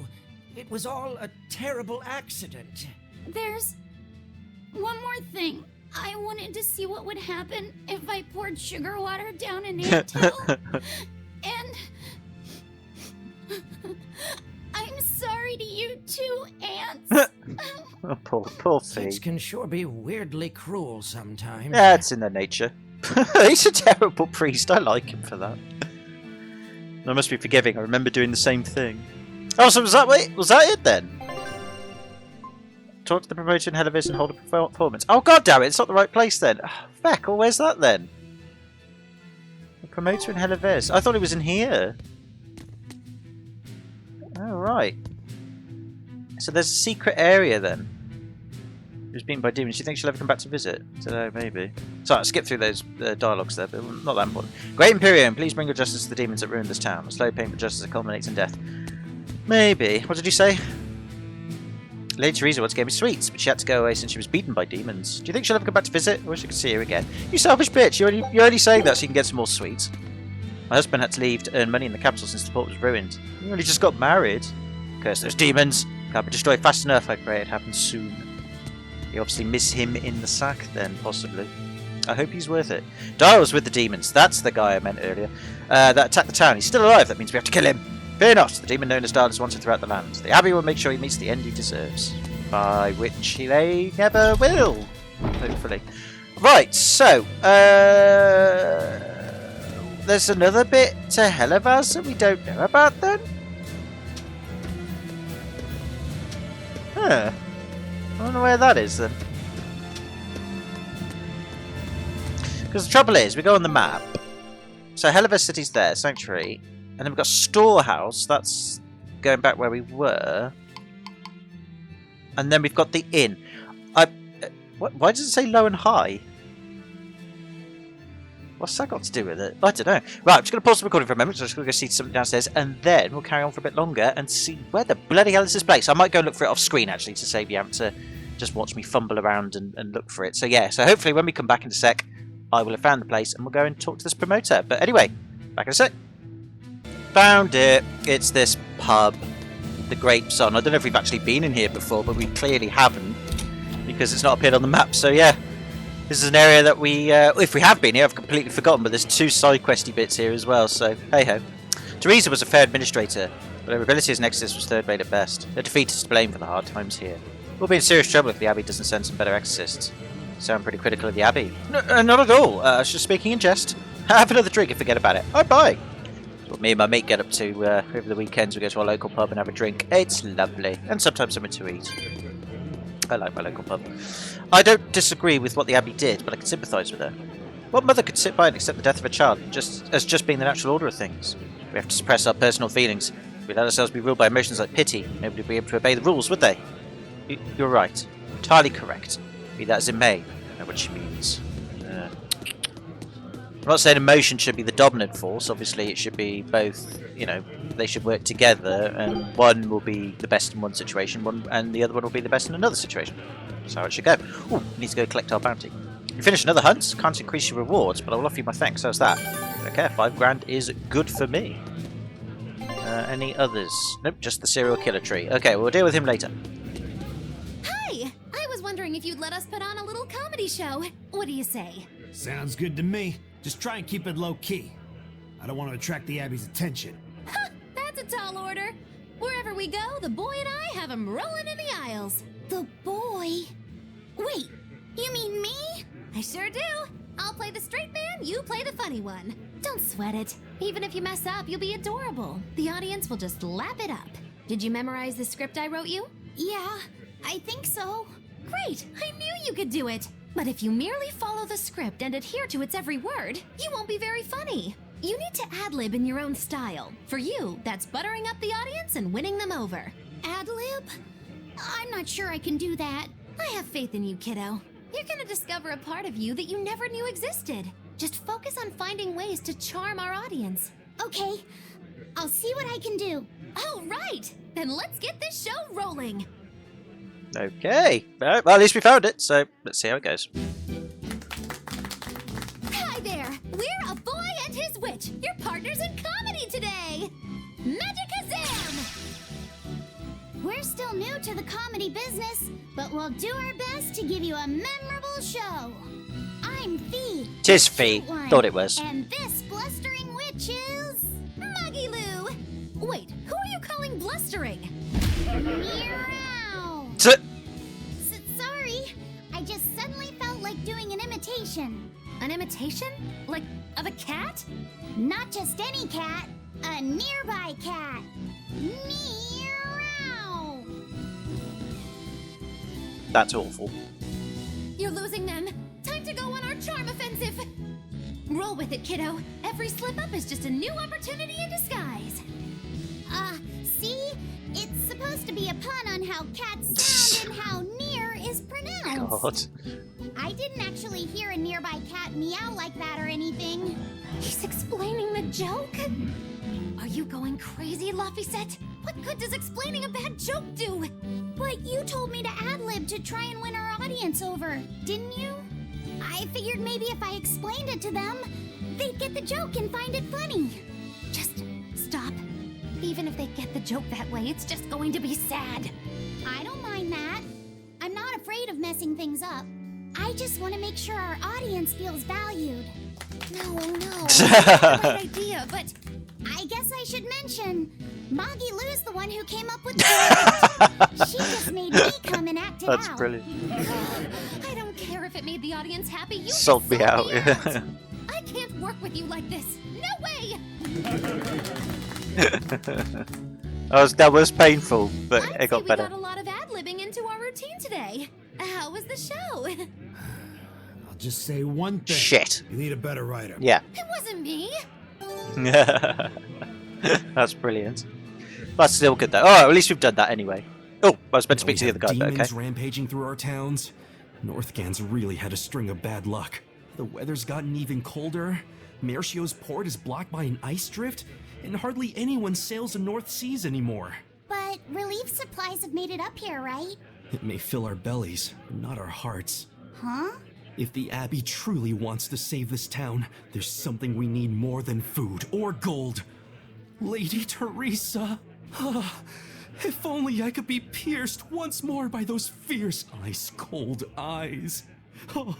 It was all a terrible accident. There's one more thing. I wanted to see what would happen if I poured sugar water down an anthill. And I'm sorry to you too, ants. Oh, poor thing. Kids can sure be weirdly cruel sometimes. Yeah, it's in their nature. He's a terrible priest. I like him for that. I must be forgiving. I remember doing the same thing. Oh, so was that it then? Talk to the promoter in Helivis and hold a performance. Oh, god damn it, it's not the right place then. Oh, feck, well, where's that then? The promoter in Helivis. I thought it was in here. Oh, right. So there's a secret area then. It was beaten by demons. Do you think she'll ever come back to visit? Today, maybe. Sorry, I skipped through those dialogues there, but not that important. Great Imperium, please bring your justice to the demons that ruined this town. A slow, painful justice that culminates in death. Maybe. What did you say? Lady Teresa once gave me sweets, but she had to go away since she was beaten by demons. Do you think she'll ever come back to visit? I wish I could see her again. You selfish bitch! You're only saying that so you can get some more sweets. My husband had to leave to earn money in the capital since the port was ruined. He only just got married. Curse those demons! Can't be destroyed fast enough. I pray it happens soon. You obviously miss him in the sack then, possibly. I hope he's worth it. Daryl's with the demons. That's the guy I meant earlier. That attacked the town. He's still alive. That means we have to kill him. Fear not. The demon known as Darl is wanted throughout the land. The Abbey will make sure he meets the end he deserves. By which they never will. Hopefully. Right, so, there's another bit to Helivaz that we don't know about then? I wonder where that is then. Because the trouble is, we go on the map. So Hellever City's there, Sanctuary. And then we've got Storehouse. That's going back where we were. And then we've got the inn. Why does it say low and high? What's that got to do with it? I don't know. Right, I'm just going to pause the recording for a moment. So I'm just going to go see something downstairs. And then we'll carry on for a bit longer and see where the bloody hell is this place. I might go look for it off screen, actually, to save you having to just watch me fumble around and look for it. So yeah, so hopefully when we come back in a sec, I will have found the place and we'll go and talk to this promoter. But anyway, back in a sec. Found it. It's this pub, the Grape Sun. I don't know if we've actually been in here before, but we clearly haven't because it's not appeared on the map. So yeah, this is an area that we, if we have been here, I've completely forgotten, but there's 2 side questy bits here as well. So hey ho. Teresa was a fair administrator, but her ability as an exorcist was third rate at best. Her defeat is to blame for the hard times here. We'll be in serious trouble if the Abbey doesn't send some better exorcists. You sound pretty critical of the Abbey. No, not at all. I was just speaking in jest. Have another drink and forget about it. Bye. What me and my mate get up to over the weekends. We go to our local pub and have a drink. It's lovely. And sometimes something to eat. I like my local pub. I don't disagree with what the Abbey did, but I can sympathise with her. What mother could sit by and accept the death of a child just being the natural order of things? We have to suppress our personal feelings. If we let ourselves be ruled by emotions like pity, nobody would be able to obey the rules, would they? You're right. Entirely correct. Be that as it may, I know what she means. I'm not saying emotion should be the dominant force. Obviously, it should be both. You know, they should work together, and one will be the best in one situation, and the other one will be the best in another situation. That's how it should go. Ooh, we need to go collect our bounty. You finish another hunt. Can't increase your rewards, but I will offer you my thanks. How's that? Okay, 5 grand is good for me. Any others? Nope, just the serial killer tree. Okay, we'll deal with him later. Hi! I was wondering if you'd let us put on a little comedy show. What do you say? Sounds good to me. Just try and keep it low-key. I don't want to attract the Abbey's attention. Ha! That's a tall order. Wherever we go, the boy and I have him rolling in the aisles. The boy? Wait, you mean me? I sure do. I'll play the straight man, you play the funny one. Don't sweat it. Even if you mess up, you'll be adorable. The audience will just lap it up. Did you memorize the script I wrote you? Yeah, I think so. Great! I knew you could do it! But if you merely follow the script and adhere to its every word, you won't be very funny. You need to ad-lib in your own style. For you, that's buttering up the audience and winning them over. Ad-lib? I'm not sure I can do that. I have faith in you, kiddo. You're gonna discover a part of you that you never knew existed. Just focus on finding ways to charm our audience. Okay, I'll see what I can do. All right, then let's get this show rolling. Okay, well, at least we found it, so let's see how it goes. Hi there, we're A Boy and His Witch, your partners in comedy today. Magicazam! We're still new to the comedy business, but we'll do our best to give you a memorable show. I'm Fee. Tis Fee. Thought it was. And this blustering witch is... Muggy Lou. Wait, who are you calling blustering? Meow. Sorry, I just suddenly felt like doing an imitation. An imitation? Like, of a cat? Not just any cat, a nearby cat. Meow. That's awful. You're losing them. Time to go on our charm offensive. Roll with it, kiddo. Every slip up is just a new opportunity in disguise. See? It's supposed to be a pun on how cats sound and how near is pronounced. God. I didn't actually hear a nearby cat meow like that or anything. He's explaining the joke? Are you going crazy, Laphicet? What good does explaining a bad joke do? But you told me to ad-lib to try and win our audience over, didn't you? I figured maybe if I explained it to them, they'd get the joke and find it funny. Just stop. Even if they get the joke that way, it's just going to be sad. I don't mind that. I'm not afraid of messing things up. I just want to make sure our audience feels valued. No. That's a great idea, but... I guess I should mention, Moggy Lou's the one who came up with the She just made me come and act it out. That's brilliant. I don't care if it made the audience happy. You sold me out. I can't work with you like this. No way! That was painful, but it got better. We got a lot of ad-libbing into they? How was the show? I'll just say one thing. Shit. You need a better writer. Yeah. It wasn't me. That's brilliant. That's still good though. Oh, at least we've done that anyway. Oh, I was meant to speak to the other guy, but Demons okay. rampaging through our towns. Northgan's really had a string of bad luck. The weather's gotten even colder. Mercio's port is blocked by an ice drift, and hardly anyone sails the North Seas anymore. But relief supplies have made it up here, right? It may fill our bellies, but not our hearts. Huh? If the Abbey truly wants to save this town, there's something we need more than food or gold. Lady Teresa! If only I could be pierced once more by those fierce, ice-cold eyes. Oh,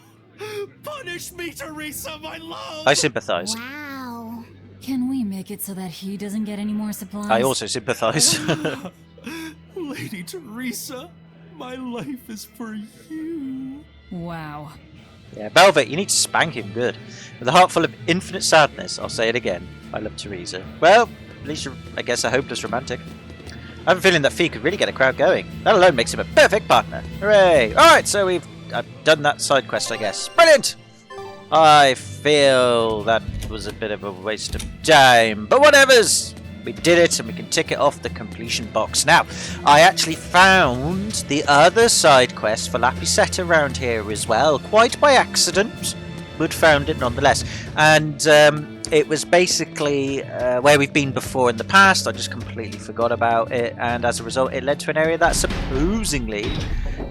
punish me, Teresa, my love! I sympathise. Wow. Can we make it so that he doesn't get any more supplies? I also sympathise. Lady Teresa, my life is for you. Wow. Yeah, Velvet, you need to spank him good. With a heart full of infinite sadness, I'll say it again. I love Teresa. Well, at least you're, I guess, a hopeless romantic. I have a feeling that Fee could really get a crowd going. That alone makes him a perfect partner. Hooray! Alright, so I've done that side quest, I guess. Brilliant! I feel that was a bit of a waste of time, but whatevers! We did it, and we can tick it off the completion box. Now, I actually found the other side quest for Lapisetta around here as well, quite by accident, but found it nonetheless. And it was basically where we've been before in the past. I just completely forgot about it, and as a result, it led to an area that supposedly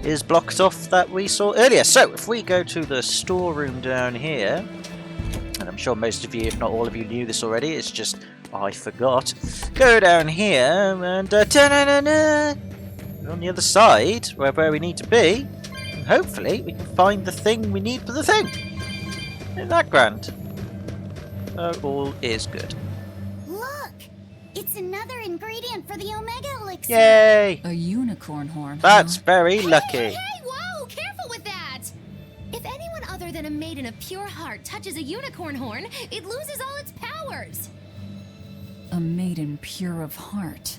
is blocked off that we saw earlier. So, if we go to the storeroom down here, and I'm sure most of you, if not all of you, knew this already, it's just I forgot. Go down here and on the other side, where we need to be, and hopefully we can find the thing we need for the thing. Isn't that grand? All is good. Look! It's another ingredient for the Omega Elixir. Yay! A unicorn horn. That's very lucky. Hey, whoa! Careful with that! If anyone other than a maiden of pure heart touches a unicorn horn, it loses all its powers. A maiden pure of heart.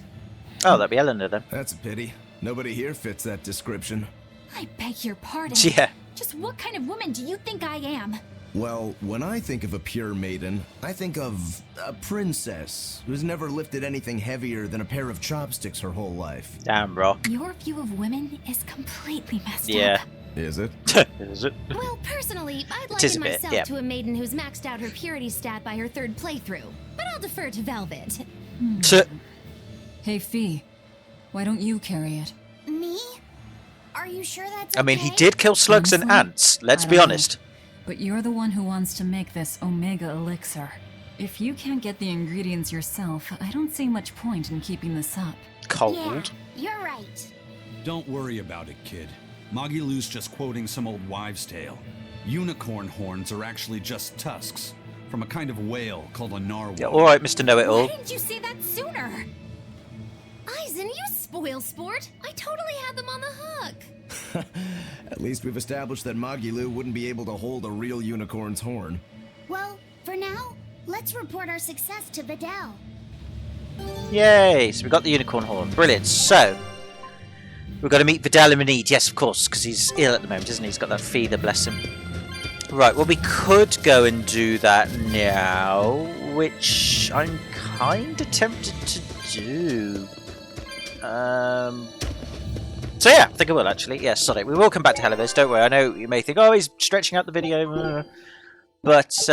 Oh, that'd be Eleanor then. That's a pity. Nobody here fits that description. I beg your pardon. Yeah. Just what kind of woman do you think I am? Well, when I think of a pure maiden, I think of a princess who's never lifted anything heavier than a pair of chopsticks her whole life. Damn, bro. Your view of women is completely messed Yeah. up. Is it? Is it? Well, personally, I'd It is liken a bit, myself yeah. to a maiden who's maxed out her purity stat by her third playthrough. But I'll defer to Velvet. Hey, Fee. Why don't you carry it? Me? Are you sure that's I mean, he okay? did kill slugs and Honestly, ants, let's I be don't honest. know. But you're the one who wants to make this Omega Elixir. If you can't get the ingredients yourself, I don't see much point in keeping this up. Cold. Yeah, you're right. Don't worry about it, kid. Magilou's just quoting some old wives' tale. Unicorn horns are actually just tusks from a kind of whale called a narwhal. Yeah, alright, Mr. Know-It-All. Why didn't you say that sooner? Eisen, you spoil sport. I totally had them on the hook. At least we've established that Magilou wouldn't be able to hold a real unicorn's horn. Well, for now, let's report our success to Vidal. Yay! So we got the unicorn horn. Brilliant. So, we've got to meet Vidal in need. Yes, of course, because he's ill at the moment, isn't he? He's got that fever, bless him. Right, well, we could go and do that now, which I'm kind of tempted to do. So yeah, I think I will actually. Yeah, sorry. We will come back to Helios, don't worry. I know you may think, oh, he's stretching out the video. But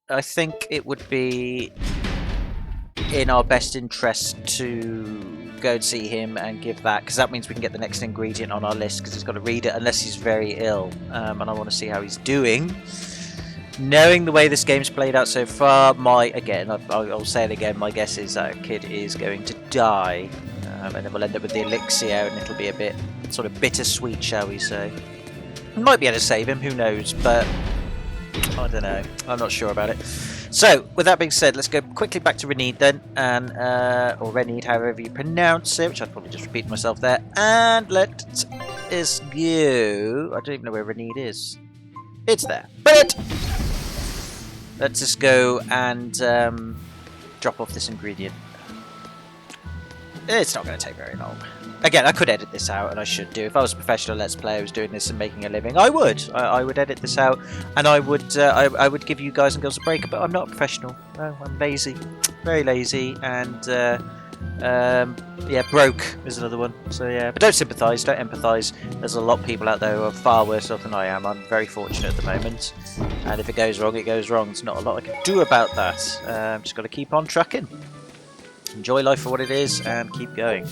I think it would be in our best interest to go and see him and give that, because that means we can get the next ingredient on our list, because he's got to read it unless he's very ill. And I want to see how he's doing. Knowing the way this game's played out so far, I'll say it again, my guess is that a kid is going to die. And then we'll end up with the elixir, and it'll be a bit sort of bittersweet, shall we say. We might be able to save him, who knows, but I don't know. I'm not sure about it. So, with that being said, let's go quickly back to Renede then, and or Renede, however you pronounce it, which I'd probably just repeat myself there, and let us go. I don't even know where Renede is. It's there. But let's just go and drop off this ingredient. It's not going to take very long. Again, I could edit this out, and I should do. If I was a professional Let's Player who's doing this and making a living, I would. I would edit this out, and I would give you guys and girls a break. But I'm not a professional. No, I'm lazy, very lazy, and yeah, broke is another one. So yeah, but don't sympathise, don't empathise. There's a lot of people out there who are far worse off than I am. I'm very fortunate at the moment, and if it goes wrong, it goes wrong. There's not a lot I can do about that. Just got to keep on trucking. Enjoy life for what it is and keep going.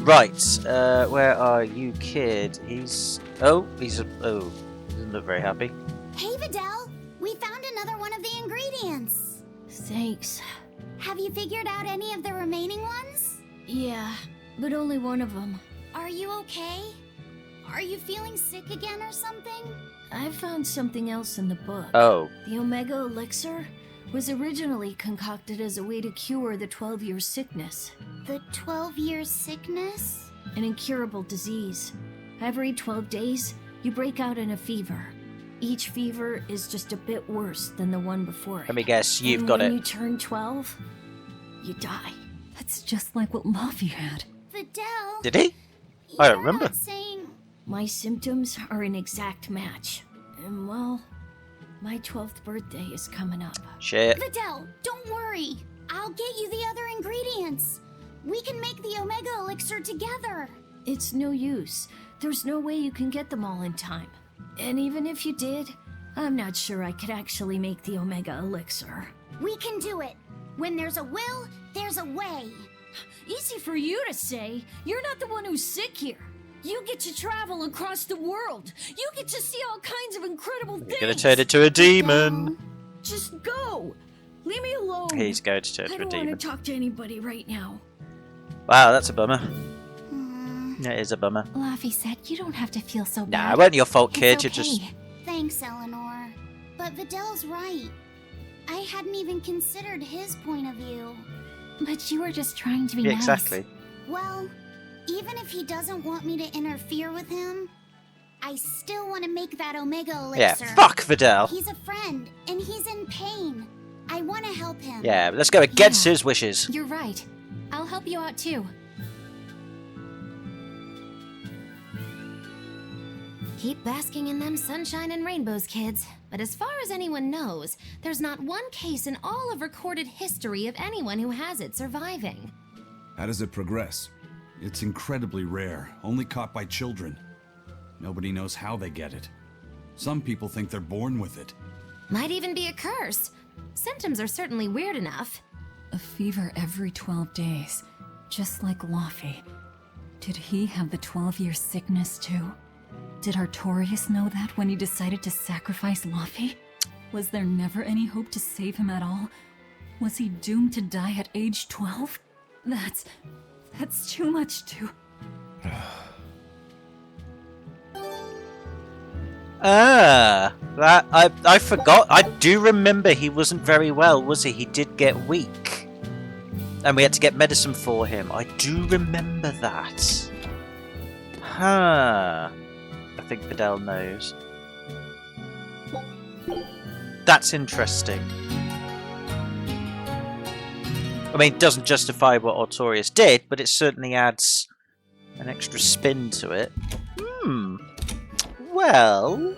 Right, where are you, kid? He doesn't look very happy. Hey, Vidal, we found another one of the ingredients. Thanks. Have you figured out any of the remaining ones? Yeah, but only one of them. Are you okay? Are you feeling sick again or something? I found something else in the book. Oh. The Omega Elixir was originally concocted as a way to cure the 12-year sickness. The 12-year sickness? An incurable disease. Every 12 days, you break out in a fever. Each fever is just a bit worse than the one before it. Let me guess, you've and got when it. you turn 12, you die. That's just like what Laffy had. Vidal? Did he? I don't remember. Saying... My symptoms are an exact match. And well, my 12th birthday is coming up. Shit. Vidal, don't worry. I'll get you the other ingredients. We can make the Omega Elixir together. It's no use. There's no way you can get them all in time. And even if you did, I'm not sure I could actually make the Omega Elixir. We can do it. When there's a will, there's a way. Easy for you to say. You're not the one who's sick here. You get to travel across the world. You get to see all kinds of incredible things. You're gonna turn into a demon. Just go. Leave me alone. He's going to turn into a I don't demon. want to talk to anybody right now. Wow, that's a bummer. It is a bummer. Laffy said you don't have to feel so bad. Nah, it wasn't your fault, kid. It's You're okay. just... Thanks, Eleanor. But Vidal's right. I hadn't even considered his point of view. But you were just trying to be Yeah, nice. exactly. Well, even if he doesn't want me to interfere with him, I still want to make that Omega Elixir. Yeah, fuck Vidal. He's a friend, and he's in pain. I want to help him. Yeah, but let's go against his wishes. You're right. I'll help you out too. Keep basking in them sunshine and rainbows, kids. But as far as anyone knows, there's not one case in all of recorded history of anyone who has it surviving. How does it progress? It's incredibly rare, only caught by children. Nobody knows how they get it. Some people think they're born with it. Might even be a curse. Symptoms are certainly weird enough. A fever every 12 days, just like Laffy. Did he have the 12-year sickness too? Did Artorius know that when he decided to sacrifice Laffy? Was there never any hope to save him at all? Was he doomed to die at age 12? That's too much to... I forgot. I do remember he wasn't very well, was he? He did get weak. And we had to get medicine for him. I do remember that. Huh. I think Vidal knows. That's interesting. I mean, it doesn't justify what Artorius did, but it certainly adds an extra spin to it. Well,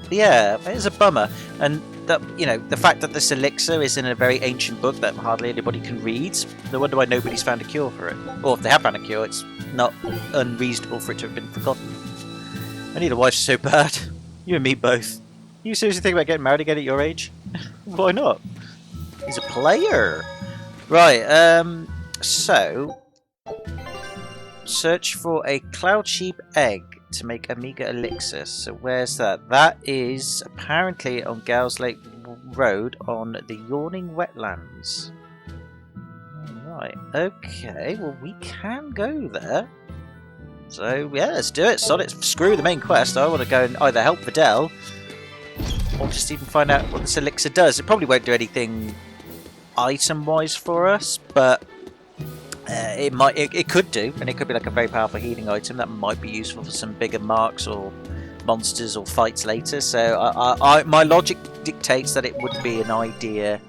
yeah, it is a bummer, and that, you know, the fact that this elixir is in a very ancient book that hardly anybody can read. No wonder why nobody's found a cure for it. Or if they have found a cure, it's not unreasonable for it to have been forgotten. I need a wife so bad. You and me both. You seriously think about getting married again at your age? Why not? He's a player. Right, so search for a cloud sheep egg to make Omega Elixir. So where's that? That is apparently on Gals Lake Road on the Yawning Wetlands. Right, okay, well we can go there. So yeah, let's do it. Sod it. Screw the main quest. I want to go and either help Vidal or just even find out what this elixir does. It probably won't do anything item-wise for us, but it could do, and it could be like a very powerful healing item that might be useful for some bigger marks or monsters or fights later. So my logic dictates that it would be an idea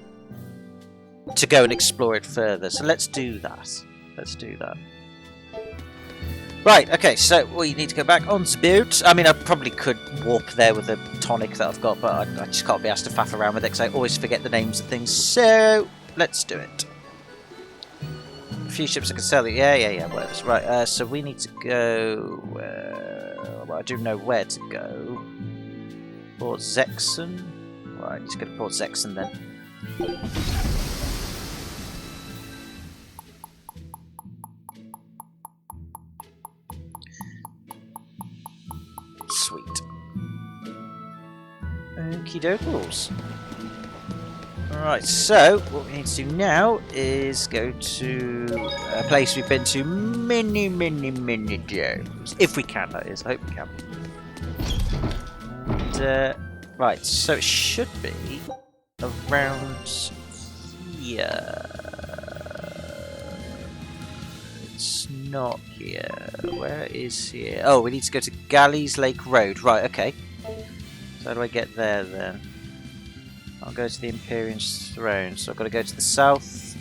to go and explore it further. So let's do that. Let's do that. Right, okay, so we need to go back on boat. I mean, I probably could warp there with a tonic that I've got, but I just can't be asked to faff around with it because I always forget the names of things. So, let's do it. A few ships I can sell. Yeah, whatever. Right, so we need to go... well, I do know where to go. Port Zexon. Right, let's go to Port Zexon then. Sweet. Okie dokes. Alright, so what we need to do now is go to a place we've been to many times. If we can, that is. I hope we can. And, right, so it should be around here. It's not here. Where is here? Oh, we need to go to Galleys Lake Road. Right, okay. So how do I get there then? I'll go to the Imperium's Throne. So I've got to go to the South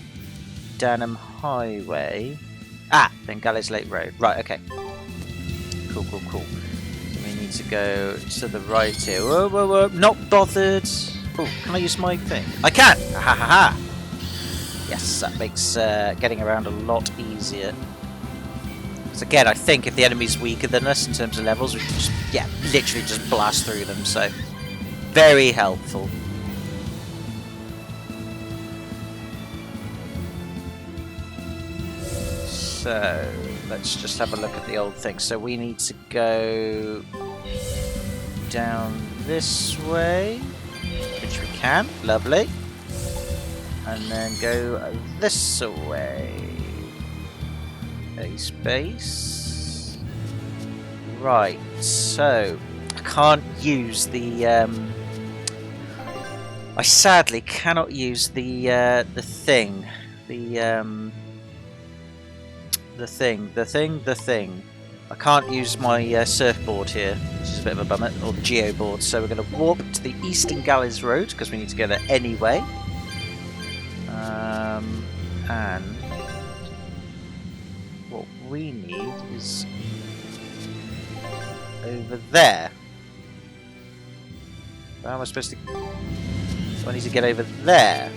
Danham Highway. Ah, then Galleys Lake Road. Right, okay. Cool. So we need to go to the right here. Whoa. Not bothered. Oh, can I use my thing? I can! Ha. Yes, that makes getting around a lot easier. Because again, I think if the enemy's weaker than us in terms of levels, we can just, literally just blast through them. So, very helpful. So, let's just have a look at the old thing. So we need to go down this way, which we can. Lovely. And then go this way. A space. Right, so I can't use the I sadly cannot use the thing. The thing. I can't use my surfboard here, which is a bit of a bummer, or the geoboard. So we're going to warp to the Eastern Galleys Road because we need to go there anyway. And what we need is over there. How am I supposed to? So I need to get over there.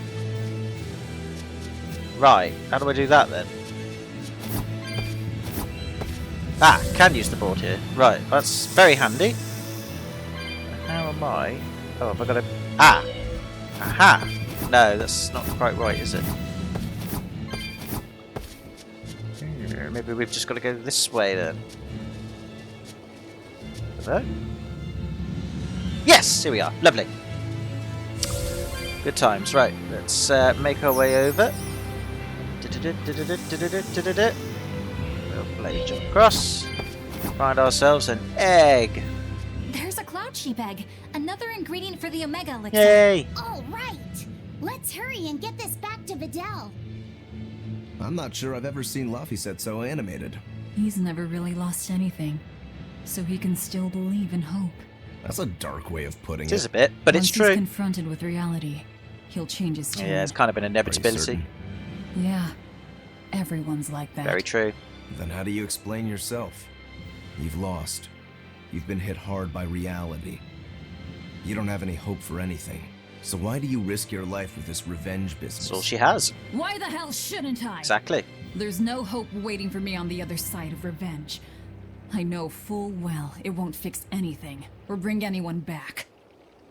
Right. How do I do that then? Ah, can use the board here. Right, that's very handy. How am I? Oh, have I got to... Ah! Aha! No, that's not quite right, is it? Maybe we've just got to go this way then. Hello? Yes! Here we are. Lovely. Good times. Right, let's make our way over. Blade jump across. Find ourselves an egg. There's a cloud sheep egg. Another ingredient for the Omega elixir. Yay! All right. Let's hurry and get this back to Videl. I'm not sure I've ever seen Laphicet so animated. He's never really lost anything, so he can still believe in hope. That's a dark way of putting it. It is a bit, but Once it's true. He's confronted with reality, he'll change his tune. Yeah, it's kind of an inevitability. Yeah, everyone's like that. Very true. Then how do you explain yourself? You've lost. You've been hit hard by reality. You don't have any hope for anything. So why do you risk your life with this revenge business? That's all she has. Why the hell shouldn't I? Exactly. There's no hope waiting for me on the other side of revenge. I know full well it won't fix anything or bring anyone back.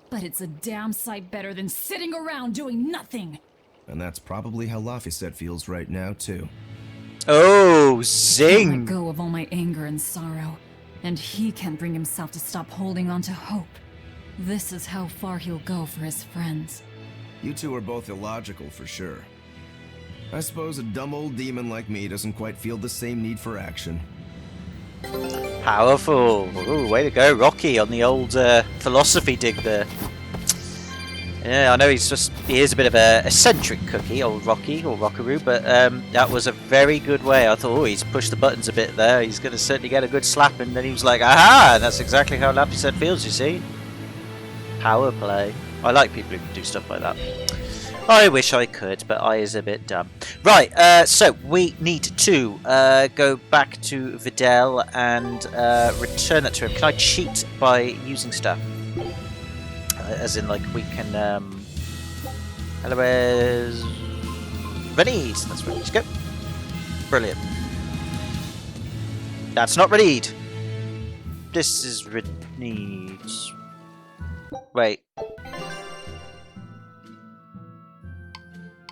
But it's a damn sight better than sitting around doing nothing. And that's probably how Laphicet feels right now, too. Oh, I'll zing! let go of all my anger and sorrow, and he can't bring himself to stop holding on to hope. This is how far he'll go for his friends. You two are both illogical for sure. I suppose a dumb old demon like me doesn't quite feel the same need for action. Powerful. Ooh, way to go, Rocky, on the old philosophy dig there. Yeah, I know he is a bit of a eccentric cookie, old Rocky, or Rockaroo, but that was a very good way. I thought, oh, he's pushed the buttons a bit there. He's going to certainly get a good slap, and then he was like, aha! And that's exactly how Laphicet feels, you see. Power play. I like people who do stuff like that. I wish I could, but I is a bit dumb. Right, so we need to go back to Videl and return that to him. Can I cheat by using stuff? As in, like, we can... hello, where's... Rennies! That's where we need to go. Brilliant. That's not Rennied. This is Rennied's. Wait.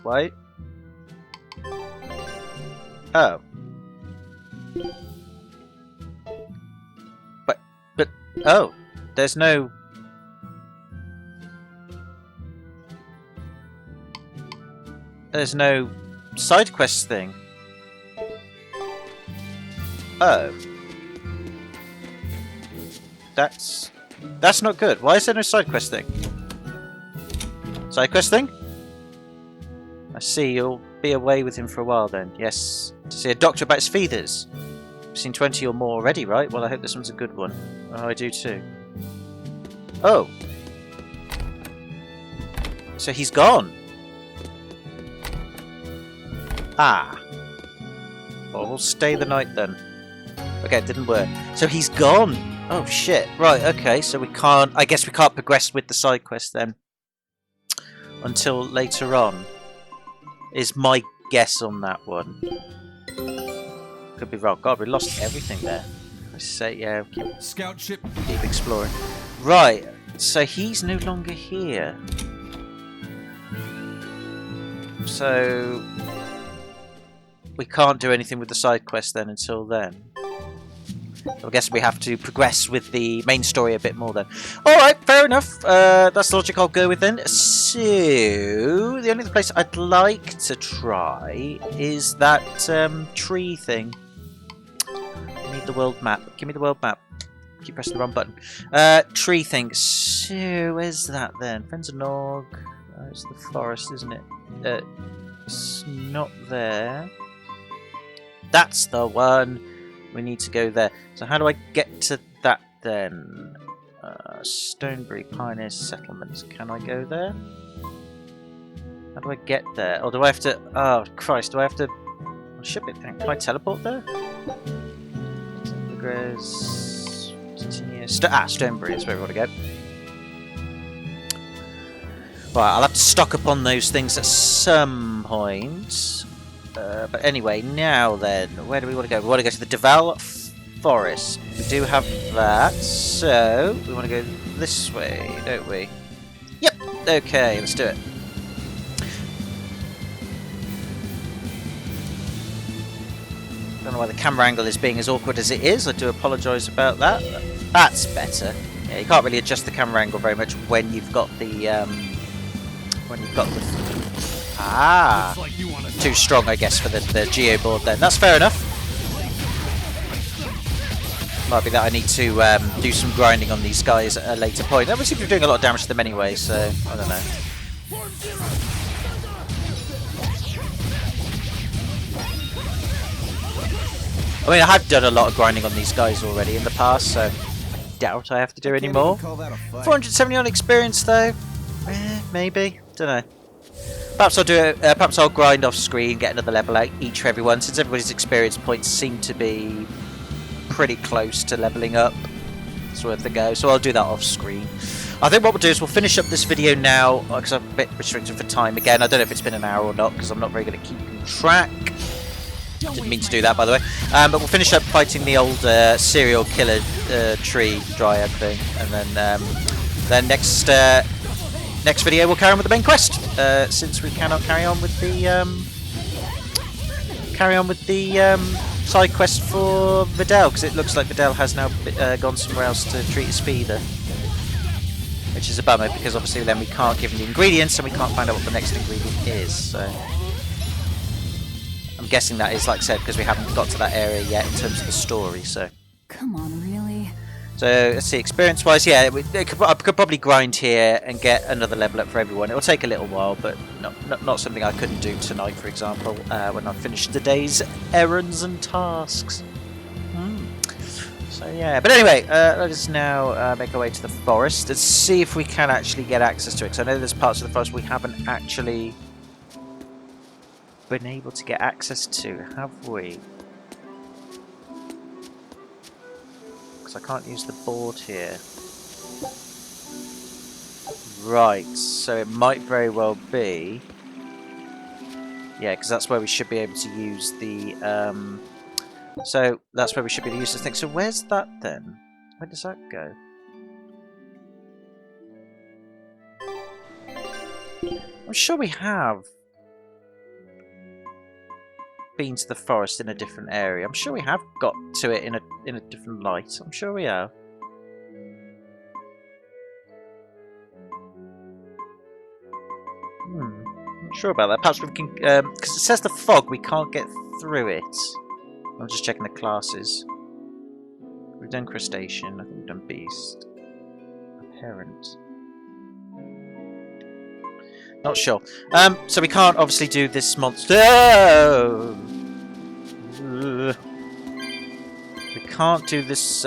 Wait. Oh. But, oh. There's no... There's no side quest thing. Oh. That's not good. Why is there no side quest thing? Side quest thing? I see, you'll be away with him for a while then. Yes. To see a doctor about his feathers. I've seen 20 or more already, right? Well, I hope this one's a good one. Oh, I do too. Oh. So he's gone. Ah. Well, we'll stay the night then. Okay, it didn't work. So he's gone. Oh shit. Right, okay, so we can't... I guess we can't progress with the side quest then. Until later on. Is my guess on that one. Could be wrong. God, we lost everything there. I say, yeah, Scout ship. Keep exploring. Right, so he's no longer here. So... we can't do anything with the side quest then until then. I guess we have to progress with the main story a bit more then. Alright, fair enough. That's the logic I'll go with then. So, the only other place I'd like to try is that tree thing. I need the world map. Give me the world map. Keep pressing the wrong button. Tree thing. So, where's that then? Friends of Nog. It's the forest, isn't it? It's not there. That's the one. We need to go there. So how do I get to that then? Stonebury Pioneer Settlements. Can I go there? How do I get there? Or do I have to... oh, Christ. Do I have to... ship it? Can I teleport there? Progress... continue... Stonebury is where we want to go. Right, I'll have to stock up on those things at some point. But anyway, now then, where do we want to go? We want to go to the Deval Forest. We do have that, so we want to go this way, don't we? Yep, okay, let's do it. I don't know why the camera angle is being as awkward as it is. I do apologise about that. That's better. Yeah, you can't really adjust the camera angle very much when you've got the ah, too strong, I guess, for the Geo board then. That's fair enough. Might be that I need to do some grinding on these guys at a later point. We seem to be doing a lot of damage to them anyway, so I don't know. I mean, I have done a lot of grinding on these guys already in the past, so I doubt I have to do any more. 470 on experience though. Maybe. Don't know. Perhaps I'll do it. Perhaps I'll grind off screen, get another level out each for everyone, since everybody's experience points seem to be pretty close to leveling up. It's worth a go. So I'll do that off screen. I think what we'll do is we'll finish up this video now because I'm a bit restricted for time again. I don't know if it's been an hour or not because I'm not very good at keeping track. Didn't mean to do that, by the way. But we'll finish up fighting the old serial killer tree dryad thing, and then next video we'll carry on with the main quest, since we cannot carry on with the side quest for Videl, because it looks like Videl has now gone somewhere else to treat his fever, which is a bummer because obviously then we can't give him the ingredients and we can't find out what the next ingredient is. So I'm guessing that is, like I said, because we haven't got to that area yet in terms of the story. So come on, really? So let's see, experience-wise, yeah, I could probably grind here and get another level up for everyone. It will take a little while, but not something I couldn't do tonight, for example, when I finished the day's errands and tasks. So yeah, but anyway, let us now make our way to the forest and see if we can actually get access to it. Because I know there's parts of the forest we haven't actually been able to get access to, have we? Because I can't use the board here. Right, so it might very well be... Yeah, because that's where we should be able to use the... So that's where we should be able to use this thing. So where's that then? Where does that go? I'm sure we have been to the forest in a different area. I'm sure we have got to it in a different light. I'm sure we have. Not sure about that. Perhaps we can, because it says the fog, we can't get through it. I'm just checking the classes. We've done crustacean. I think we've done beast. Apparent. Not sure. So we can't obviously do this monster. We can't do this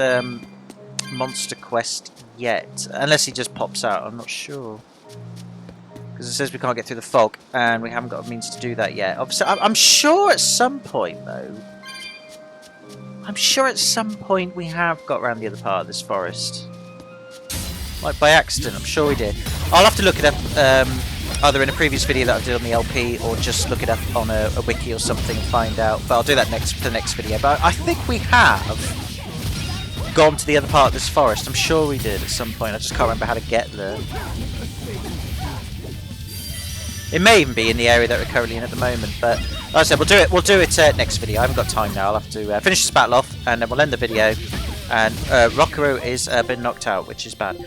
monster quest yet, unless he just pops out. I'm not sure. Because it says we can't get through the fog, and we haven't got a means to do that yet. Obviously, I'm sure at some point, though. I'm sure at some point we have got around the other part of this forest. Like by accident, I'm sure we did. I'll have to look it up, either in a previous video that I did on the LP, or just look it up on a wiki or something and find out. But I'll do that for the next video. But I think we have gone to the other part of this forest. I'm sure we did at some point. I just can't remember how to get there. It may even be in the area that we're currently in at the moment, but like I said, we'll do it next video. I haven't got time now. I'll have to finish this battle off, and then we'll end the video. And Rockaroo is been knocked out, which is bad.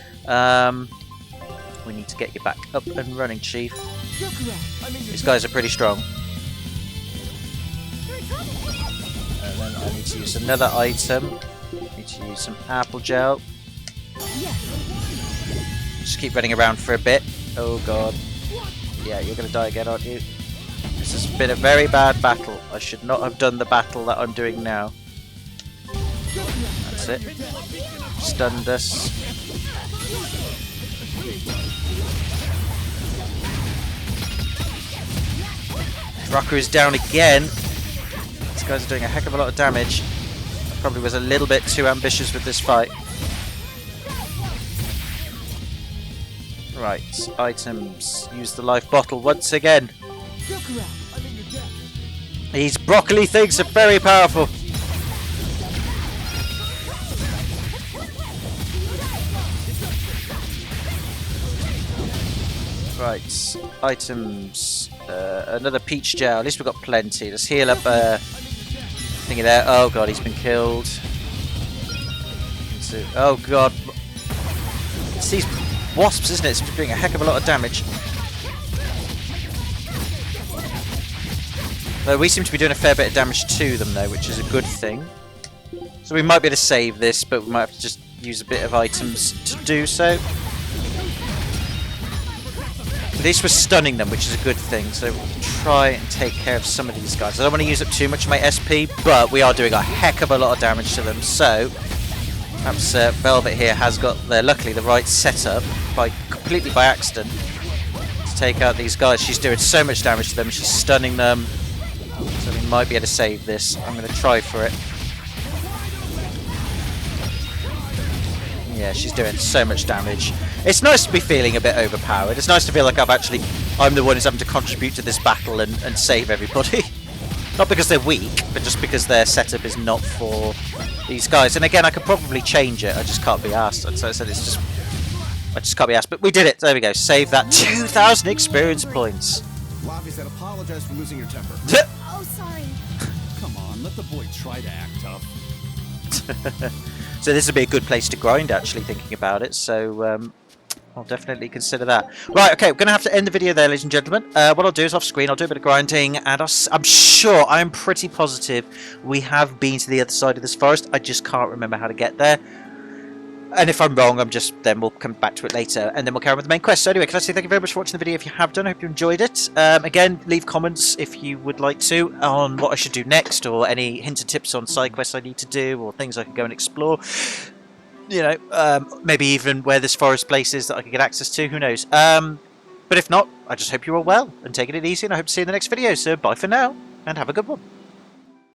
We need to get you back up and running, Chief. These guys are pretty strong. And then I need to use another item. I need to use some apple gel. Just keep running around for a bit. Oh god. Yeah, you're going to die again, aren't you? This has been a very bad battle. I should not have done the battle that I'm doing now. That's it. Stunned us. Rocker is down again. These guys are doing a heck of a lot of damage. I probably was a little bit too ambitious with this fight. Right, items. Use the life bottle once again. These broccoli things are very powerful. Right, items. Another peach gel. At least we've got plenty. Let's heal up thingy there. Oh god, he's been killed. Oh god. It's these wasps, isn't it? It's doing a heck of a lot of damage. Though we seem to be doing a fair bit of damage to them though, which is a good thing. So we might be able to save this, but we might have to just use a bit of items to do so. At least we're stunning them, which is a good thing, so we can try and take care of some of these guys. I don't want to use up too much of my SP, but we are doing a heck of a lot of damage to them, so perhaps Velvet here has got, luckily, the right setup, completely by accident, to take out these guys. She's doing so much damage to them, she's stunning them, so we might be able to save this. I'm going to try for it. Yeah, she's doing so much damage. It's nice to be feeling a bit overpowered. It's nice to feel like I'm the one who's having to contribute to this battle and save everybody. Not because they're weak, but just because their setup is not for these guys. And again, I could probably change it. I just can't be asked. So I said I just can't be asked. But we did it. There we go. Save that 2,000 experience points. Lavi said apologize for losing your temper. Oh, sorry. Come on, let the boy try to act tough. So this would be a good place to grind, actually, thinking about it. So I'll definitely consider that. Right, okay, we're going to have to end the video there, ladies and gentlemen. What I'll do is off screen, I'll do a bit of grinding, and I'm pretty positive we have been to the other side of this forest. I just can't remember how to get there. And if I'm wrong, then we'll come back to it later, and then we'll carry on with the main quest. So anyway, can I say thank you very much for watching the video if you have done. I hope you enjoyed it. Again, leave comments if you would like to on what I should do next, or any hints and tips on side quests I need to do, or things I can go and explore. You know, maybe even where this forest place is that I can get access to, who knows. But if not, I just hope you're all well and taking it easy, and I hope to see you in the next video. So bye for now, and have a good one.